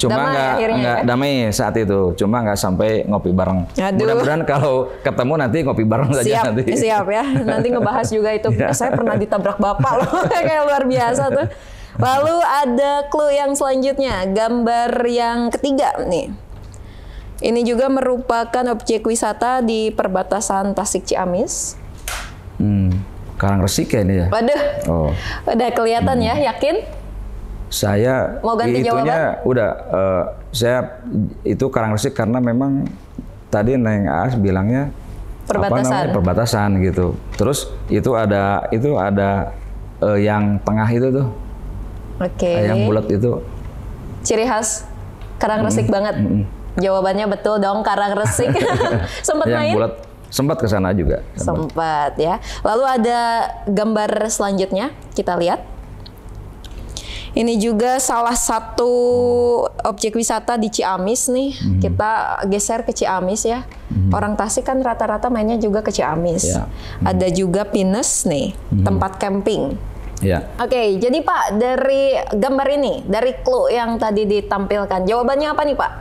Cuma
Damai akhirnya
nggak
ya?
damai saat itu, cuma nggak sampai ngopi bareng.
Aduh.
Mudah-mudahan kalau ketemu nanti ngopi bareng saja
Siap,
nanti.
siap ya. Nanti ngebahas juga itu. Saya pernah ditabrak bapak loh, kayak luar biasa tuh. Lalu ada clue yang selanjutnya, gambar yang ketiga nih. Ini juga merupakan objek wisata di perbatasan Tasik Ciamis.
Karangresik ya ini ya?
Waduh,
Oh.
udah kelihatan ya, yakin?
Saya
Mau ganti
itunya udah saya itu Karangresik karena memang tadi Neng Aas bilangnya
Perbatasan.
perbatasan gitu. Terus itu ada yang tengah itu tuh.
Oke.
Yang bulat itu.
Ciri khas Karangresik banget. Jawabannya betul dong, Karangresik. Sempat
yang
main?
bulat sempat ke sana juga.
Sempat ya. Lalu ada gambar selanjutnya, kita lihat. Ini juga salah satu objek wisata di Ciamis nih. Kita geser ke Ciamis ya. Orang Tasik kan rata-rata mainnya juga ke Ciamis.
Ya.
Ada juga Pinus nih, tempat camping.
Ya.
Oke, jadi Pak, dari gambar ini, dari clue yang tadi ditampilkan, jawabannya apa nih Pak?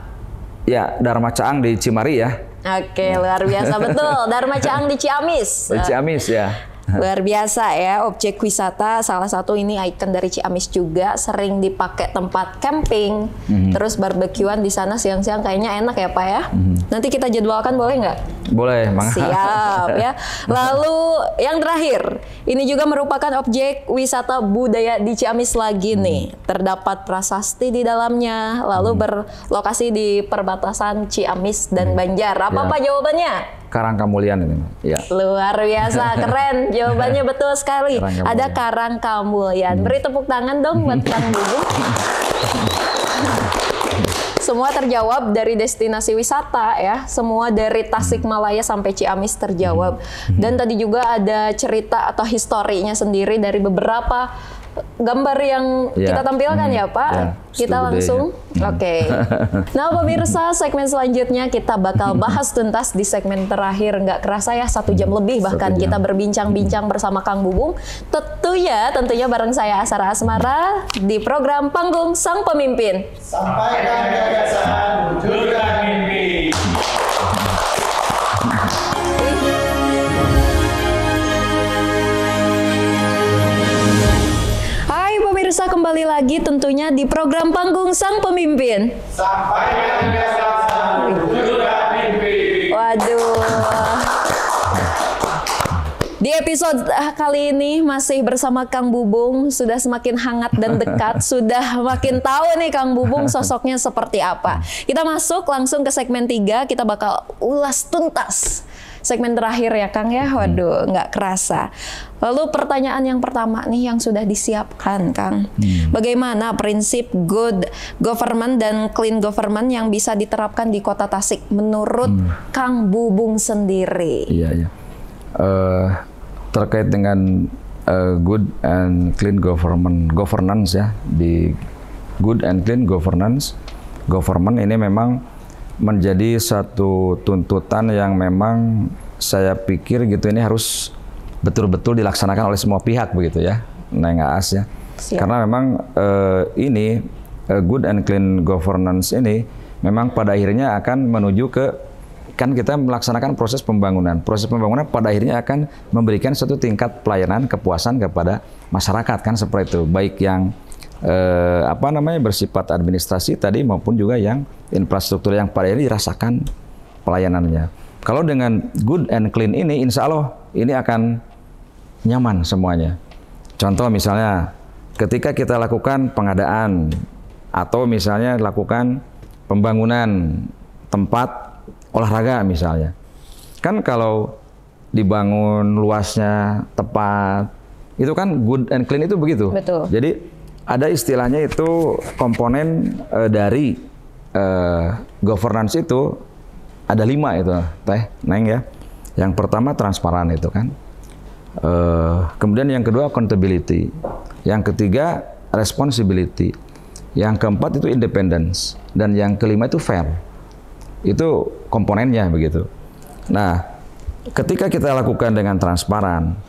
Ya, Dharma Caang di Cimari ya.
Oke, luar biasa betul. Dharma Caang di Ciamis.
Di Ciamis ya.
Luar biasa ya, objek wisata salah satu ini ikon dari Ciamis juga, sering dipakai tempat camping, terus barbekyuan di sana siang-siang kayaknya enak ya Pak ya. Nanti kita jadwalkan boleh nggak?
Boleh, Mang.
Siap ya. Lalu yang terakhir, ini juga merupakan objek wisata budaya di Ciamis lagi nih. Terdapat prasasti di dalamnya, lalu berlokasi di perbatasan Ciamis dan Banjar. Apa Pak jawabannya?
Karangkamulian ini. Ya.
Luar biasa, keren. Jawabannya betul sekali.
Karangkamulian.
Ada Karangkamulian. Beri tepuk tangan dong buat Kang Bubung. Semua terjawab dari destinasi wisata ya. Semua dari Tasikmalaya sampai Ciamis terjawab. Dan tadi juga ada cerita atau historinya sendiri dari beberapa gambar yang kita tampilkan ya Pak.
Ya,
Kita langsung. Oke. Nah pemirsa, segmen selanjutnya kita bakal bahas tuntas di segmen terakhir. Nggak kerasa ya, 1 jam lebih bahkan
1 jam.
kita berbincang-bincang bersama Kang Bubung. Tentunya bareng saya Asara Asmara di program Panggung Sang Pemimpin.
Sampaikan gagasan, wujudkan mimpi.
Hai pemirsa, kembali lagi tentunya di program Panggung Sang Pemimpin.
Sampaikan gagasan, wujudkan mimpi.
Waduh. Di episode kali ini masih bersama Kang Bubung, sudah semakin hangat dan dekat, sudah makin tahu nih Kang Bubung sosoknya seperti apa. Kita masuk langsung ke segmen 3, kita bakal ulas tuntas. Segmen terakhir ya Kang ya, waduh nggak kerasa. Lalu pertanyaan yang pertama nih yang sudah disiapkan Kang. Bagaimana prinsip good government dan clean government yang bisa diterapkan di Kota Tasik menurut Kang Bubung sendiri?
Iya, iya. Terkait dengan good and clean governance ya, di good and clean government ini memang menjadi satu tuntutan yang memang saya pikir gitu ini harus betul-betul dilaksanakan oleh semua pihak begitu ya, Neng Aas ya.
Siap.
Karena memang ini good and clean governance ini memang pada akhirnya akan menuju ke, kan kita melaksanakan proses pembangunan. Proses pembangunan pada akhirnya akan memberikan suatu tingkat pelayanan kepuasan kepada masyarakat kan seperti itu. Baik yang bersifat administrasi tadi maupun juga yang infrastruktur yang pada akhirnya dirasakan pelayanannya. Kalau dengan good and clean ini, insya Allah ini akan nyaman semuanya. Contoh misalnya ketika kita lakukan pengadaan atau misalnya lakukan pembangunan tempat olahraga misalnya, kan kalau dibangun luasnya tepat, itu kan good and clean itu begitu.
Betul.
Jadi ada istilahnya itu komponen dari governance itu ada 5 itu, Teh Neng ya. Yang pertama transparan itu kan. Kemudian yang kedua accountability, yang ketiga responsibility, yang keempat itu independence, dan yang kelima itu fair. Itu komponennya begitu. Nah, ketika kita lakukan dengan transparan,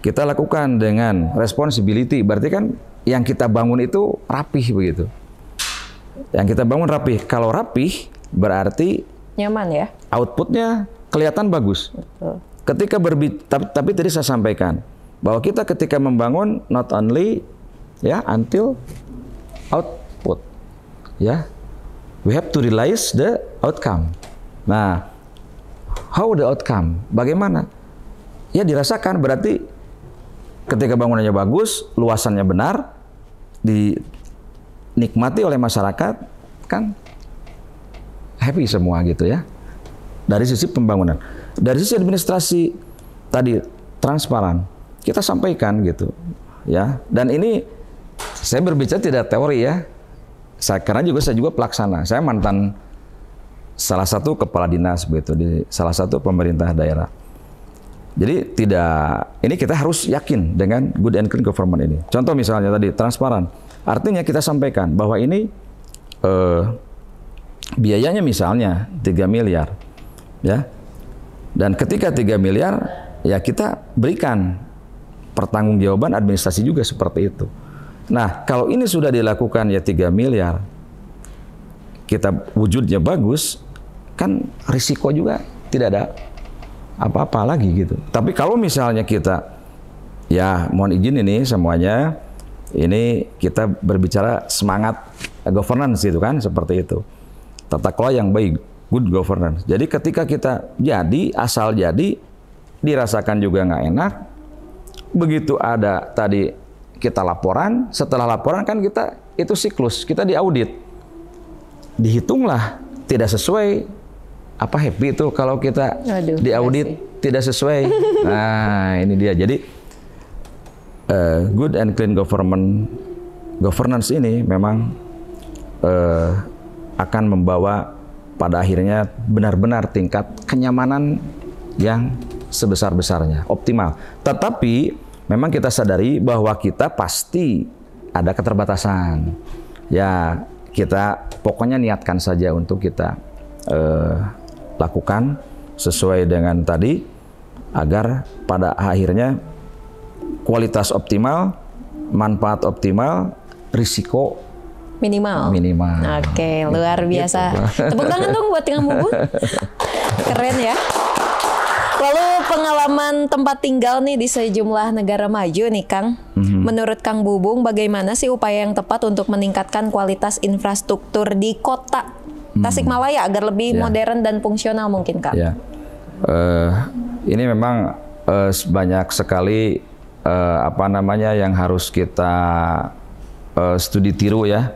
kita lakukan dengan responsibility, berarti kan yang kita bangun itu rapih begitu. Yang kita bangun rapih. Kalau rapih berarti
Nyaman ya.
outputnya kelihatan bagus.
Betul.
Ketika tapi tadi saya sampaikan bahwa kita ketika membangun not only ya until output, ya we have to realize the outcome. Nah, how the outcome? Bagaimana? Ya dirasakan berarti ketika bangunannya bagus, luasannya benar, dinikmati oleh masyarakat, kan happy semua gitu ya. Dari sisi pembangunan. Dari sisi administrasi tadi transparan, kita sampaikan gitu ya. Dan ini saya berbicara tidak teori ya. Karena saya juga pelaksana. Saya mantan salah satu kepala dinas begitu di salah satu pemerintah daerah. Jadi ini kita harus yakin dengan good and clean government ini. Contoh misalnya tadi transparan. Artinya kita sampaikan bahwa ini biayanya misalnya 3 miliar. Ya. Dan ketika 3 miliar, ya kita berikan pertanggungjawaban administrasi juga seperti itu. Nah, kalau ini sudah dilakukan ya 3 miliar, kita wujudnya bagus, kan risiko juga tidak ada apa-apa lagi gitu. Tapi kalau misalnya kita, ya mohon izin ini semuanya, ini kita berbicara semangat governance gitu kan, seperti itu. Tata kelola yang baik, good governance. Jadi ketika kita asal jadi, dirasakan juga nggak enak. Begitu ada tadi kita laporan, setelah laporan kan kita itu siklus, kita diaudit. Dihitunglah tidak sesuai, apa happy itu kalau kita diaudit tidak sesuai. Nah ini dia. Jadi good and clean governance ini memang akan membawa pada akhirnya benar-benar tingkat kenyamanan yang sebesar-besarnya, optimal. Tetapi memang kita sadari bahwa kita pasti ada keterbatasan. Ya, kita pokoknya niatkan saja untuk kita lakukan sesuai dengan tadi agar pada akhirnya kualitas optimal, manfaat optimal, risiko
minimal. Oke, luar biasa. Gitu. Tepuk tangan dong buat Kang Bubung. Keren ya. Lalu pengalaman tempat tinggal nih di sejumlah negara maju nih Kang. Menurut Kang Bubung bagaimana sih upaya yang tepat untuk meningkatkan kualitas infrastruktur di kota Tasikmalaya agar lebih modern dan fungsional mungkin Kang? Ya.
Ini memang banyak sekali yang harus kita studi tiru ya.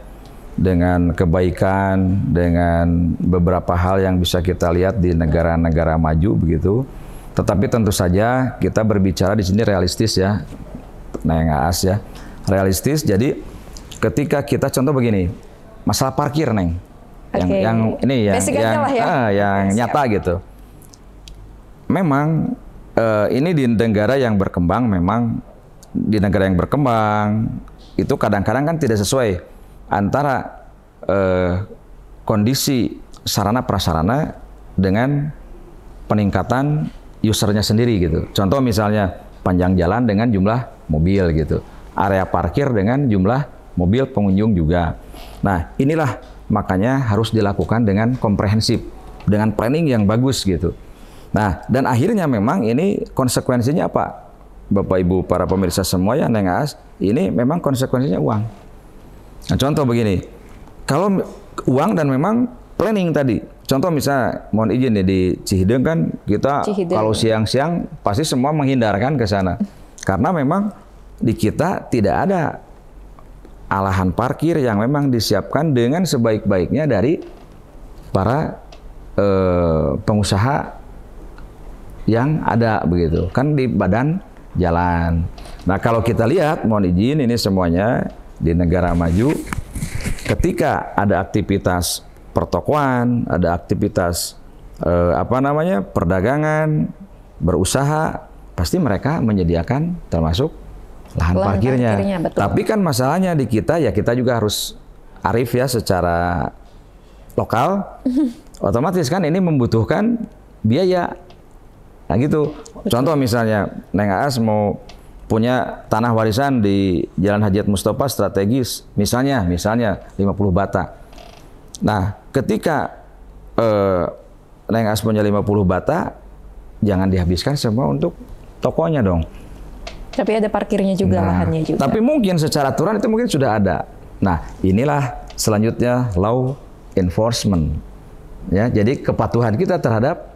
Dengan kebaikan, dengan beberapa hal yang bisa kita lihat di negara-negara maju begitu. Tetapi tentu saja kita berbicara di sini realistis ya, Neng Aas ya, realistis. Jadi ketika kita contoh begini, masalah parkir Neng, yang nyata gitu. Memang ini di negara yang berkembang, itu kadang-kadang kan tidak sesuai antara kondisi sarana prasarana dengan peningkatan usernya sendiri gitu. Contoh misalnya panjang jalan dengan jumlah mobil gitu, area parkir dengan jumlah mobil pengunjung juga. Nah inilah makanya harus dilakukan dengan komprehensif, dengan planning yang bagus gitu. Nah dan akhirnya memang ini konsekuensinya apa? Bapak Ibu para pemirsa semua ya Neng Aas, ini memang konsekuensinya uang. Nah, contoh begini, kalau uang dan memang planning tadi, contoh misalnya, mohon izin nih di Cihideng kan kita kalau siang-siang pasti semua menghindarkan ke sana, karena memang di kita tidak ada alahan parkir yang memang disiapkan dengan sebaik-baiknya dari para pengusaha yang ada begitu, kan di badan jalan. Nah kalau kita lihat, mohon izin ini semuanya di negara maju, ketika ada aktivitas pertokoan, ada aktivitas perdagangan, berusaha, pasti mereka menyediakan termasuk lahan parkirnya. Tapi kan masalahnya di kita ya kita juga harus arif ya secara lokal. Otomatis kan ini membutuhkan biaya. Nah gitu. Contoh misalnya Neng Aas mau punya tanah warisan di Jalan Haji Mustafa strategis, misalnya 50 bata. Nah, ketika Neng As punya 50 bata, jangan dihabiskan semua untuk tokonya dong.
Tapi ada parkirnya juga, lahannya juga.
Tapi mungkin secara aturan itu mungkin sudah ada. Nah, inilah selanjutnya law enforcement. Ya, jadi kepatuhan kita terhadap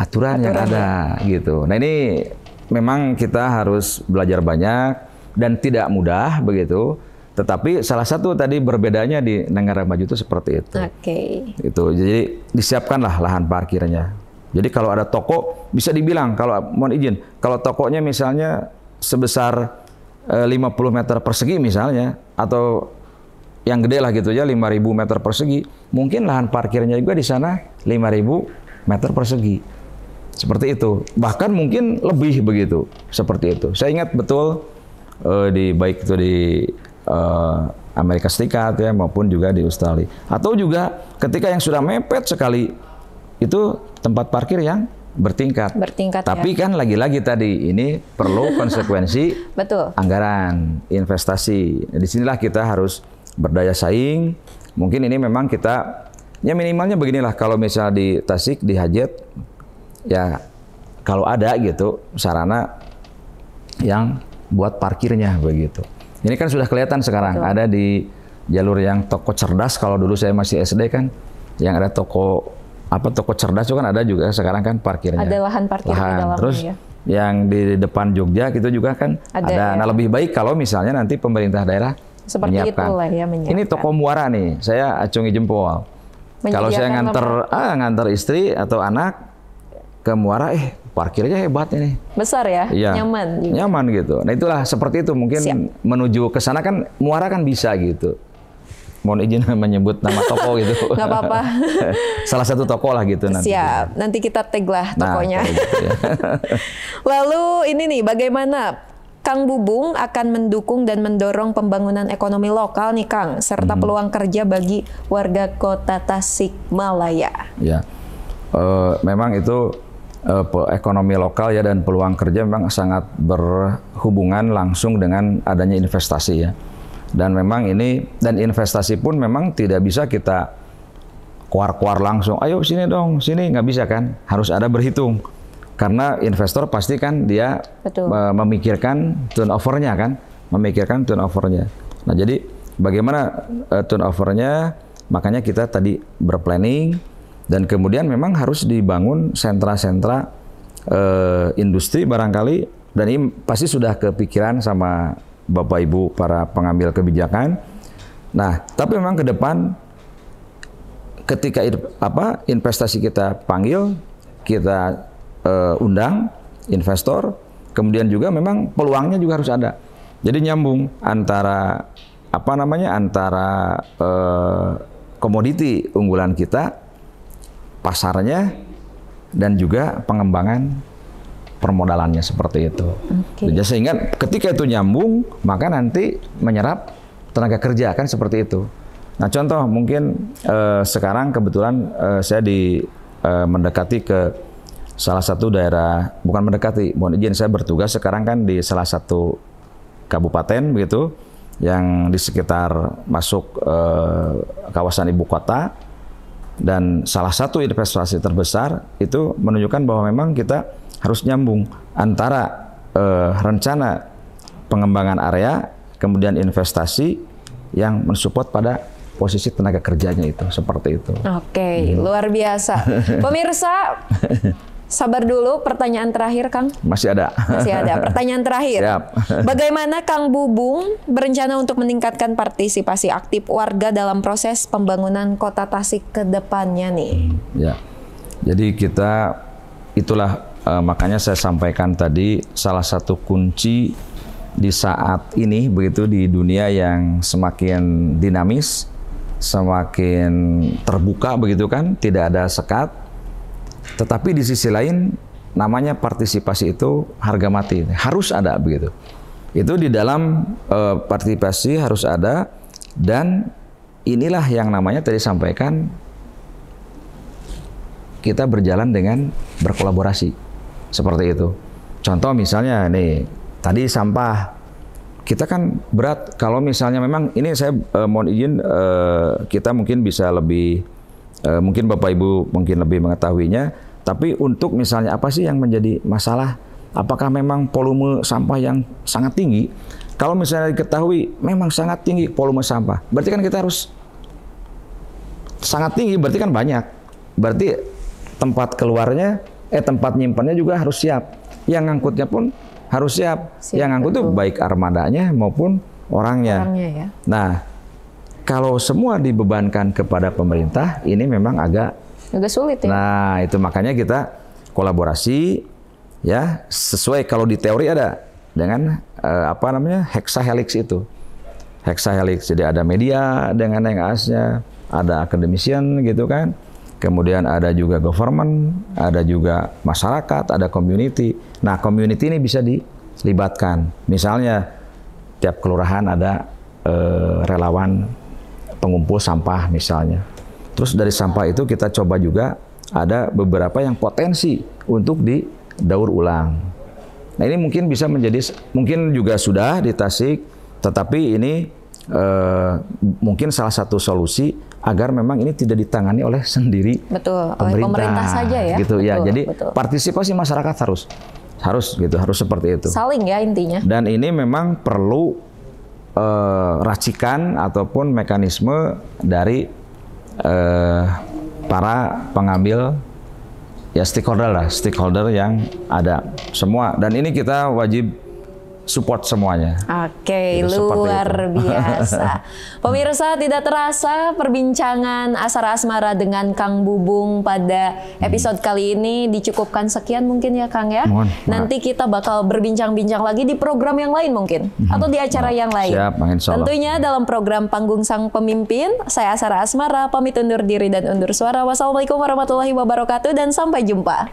aturan yang ada gitu. Nah, ini memang kita harus belajar banyak dan tidak mudah begitu. Tetapi salah satu tadi berbedanya di negara maju itu seperti itu.
Oke.
Itu. Jadi disiapkanlah lahan parkirnya. Jadi kalau ada toko bisa dibilang, kalau mohon izin, kalau tokonya misalnya sebesar 50 meter persegi misalnya, atau yang gede lah gitu ya, 5.000 meter persegi, mungkin lahan parkirnya juga di sana 5.000 meter persegi. Seperti itu. Bahkan mungkin lebih begitu. Seperti itu. Saya ingat betul baik itu di Amerika Serikat ya, maupun juga di Australia. Atau juga ketika yang sudah mepet sekali, itu tempat parkir yang bertingkat. Tapi kan lagi-lagi tadi ini perlu konsekuensi
Betul.
anggaran, investasi. Disinilah kita harus berdaya saing. Mungkin ini memang kita, ya minimalnya beginilah, kalau misalnya di Tasik, di Hajat, ya kalau ada gitu sarana yang buat parkirnya begitu. Ini kan sudah kelihatan sekarang. Betul. Ada di jalur yang toko cerdas. Kalau dulu saya masih SD kan, yang ada toko cerdas itu kan ada juga sekarang kan parkirnya.
Ada lahan parkir di dalamnya.
Terus
ya.
yang di depan Jogja gitu juga kan ada.
Ya.
Nah, lebih baik kalau misalnya nanti pemerintah daerah
seperti
menyiapkan.
Itulah ya, menyiapkan.
Ini toko muara nih, saya acungi jempol. Kalau saya nganter istri atau anak ke muara, parkirnya hebat ini.
Besar ya, nyaman juga.
Nyaman gitu. Nah itulah seperti itu mungkin. Siap. Menuju ke sana kan muara kan bisa gitu. Mohon izin menyebut nama toko gitu.
Nggak apa-apa.
Salah satu toko lah gitu nanti.
Siap, nanti kita tag lah tokonya.
Nah, gitu ya.
Lalu ini nih, bagaimana Kang Bubung akan mendukung dan mendorong pembangunan ekonomi lokal nih Kang, serta peluang kerja bagi warga Kota Tasikmalaya?
Ya, memang itu ekonomi lokal ya dan peluang kerja memang sangat berhubungan langsung dengan adanya investasi ya. Dan memang ini, dan investasi pun memang tidak bisa kita kuar-kuar langsung, ayo sini dong, sini, nggak bisa kan, harus ada berhitung. Karena investor pasti kan dia memikirkan turnover-nya kan, Nah jadi bagaimana turnover-nya, makanya kita tadi berplanning, dan kemudian memang harus dibangun sentra-sentra industri barangkali, dan ini pasti sudah kepikiran sama Bapak Ibu para pengambil kebijakan. Nah, tapi memang ke depan ketika investasi kita panggil, kita undang investor, kemudian juga memang peluangnya juga harus ada. Jadi nyambung antara antara komoditi unggulan kita, pasarnya, dan juga pengembangan permodalannya seperti itu. Jadi sehingga ketika itu nyambung, maka nanti menyerap tenaga kerja kan seperti itu. Nah contoh mungkin sekarang kebetulan saya mendekati ke salah satu daerah, bukan mendekati, mohon izin saya bertugas sekarang kan di salah satu kabupaten begitu, yang di sekitar masuk kawasan ibu kota, dan salah satu investasi terbesar itu menunjukkan bahwa memang kita harus nyambung antara rencana pengembangan area, kemudian investasi yang mensupport pada posisi tenaga kerjanya itu, seperti itu.
Oke, luar biasa. Pemirsa, sabar dulu, pertanyaan terakhir Kang.
Masih ada.
Pertanyaan terakhir.
Siap.
Bagaimana Kang Bubung berencana untuk meningkatkan partisipasi aktif warga dalam proses pembangunan Kota Tasik ke depannya nih?
Ya, jadi itulah makanya saya sampaikan tadi, salah satu kunci di saat ini begitu di dunia yang semakin dinamis, semakin terbuka begitu kan, tidak ada sekat. Tetapi di sisi lain namanya partisipasi itu harga mati, harus ada begitu. Itu di dalam partisipasi harus ada, dan inilah yang namanya tadi sampaikan, kita berjalan dengan berkolaborasi. Seperti itu. Contoh misalnya nih, tadi sampah. kita kan berat kalau misalnya memang ini saya mohon izin kita mungkin bisa lebih mungkin Bapak Ibu mungkin lebih mengetahuinya, tapi untuk misalnya apa sih yang menjadi masalah? Apakah memang volume sampah yang sangat tinggi? Kalau misalnya diketahui memang sangat tinggi volume sampah, berarti kan kita harus sangat tinggi, berarti kan banyak. Berarti tempat keluarnya tempat nyimpannya juga harus siap. Yang ngangkutnya pun harus siap. Yang ngangkut itu baik armadanya maupun orangnya.
Ya.
Nah, kalau semua dibebankan kepada pemerintah, ini memang agak
sulit ya.
Nah, itu makanya kita kolaborasi ya, sesuai kalau di teori ada dengan hexahelix itu. Hexahelix. Jadi ada media dengan yang AS-nya, ada academician gitu kan. Kemudian ada juga government, ada juga masyarakat, ada community. Nah, community ini bisa dilibatkan. Misalnya, tiap kelurahan ada relawan pengumpul sampah misalnya. Terus dari sampah itu kita coba juga ada beberapa yang potensi untuk didaur ulang. Nah, ini mungkin bisa menjadi, mungkin juga sudah di Tasik, tetapi ini mungkin salah satu solusi agar memang ini tidak ditangani oleh sendiri
oleh pemerintah saja ya.
Gitu ya. Jadi partisipasi masyarakat harus gitu, harus seperti itu.
Saling ya intinya.
Dan ini memang perlu racikan ataupun mekanisme dari para pengambil ya stakeholder yang ada semua. Dan ini kita wajib support semuanya.
Oke, luar biasa. Pemirsa, tidak terasa perbincangan Asara Asmara dengan Kang Bubung pada episode kali ini dicukupkan sekian mungkin ya Kang ya. Nanti kita bakal berbincang-bincang lagi di program yang lain mungkin atau di acara yang lain.
Siap,
tentunya dalam program Panggung Sang Pemimpin. Saya Asara Asmara pamit undur diri dan undur suara. Wassalamualaikum warahmatullahi wabarakatuh dan sampai jumpa.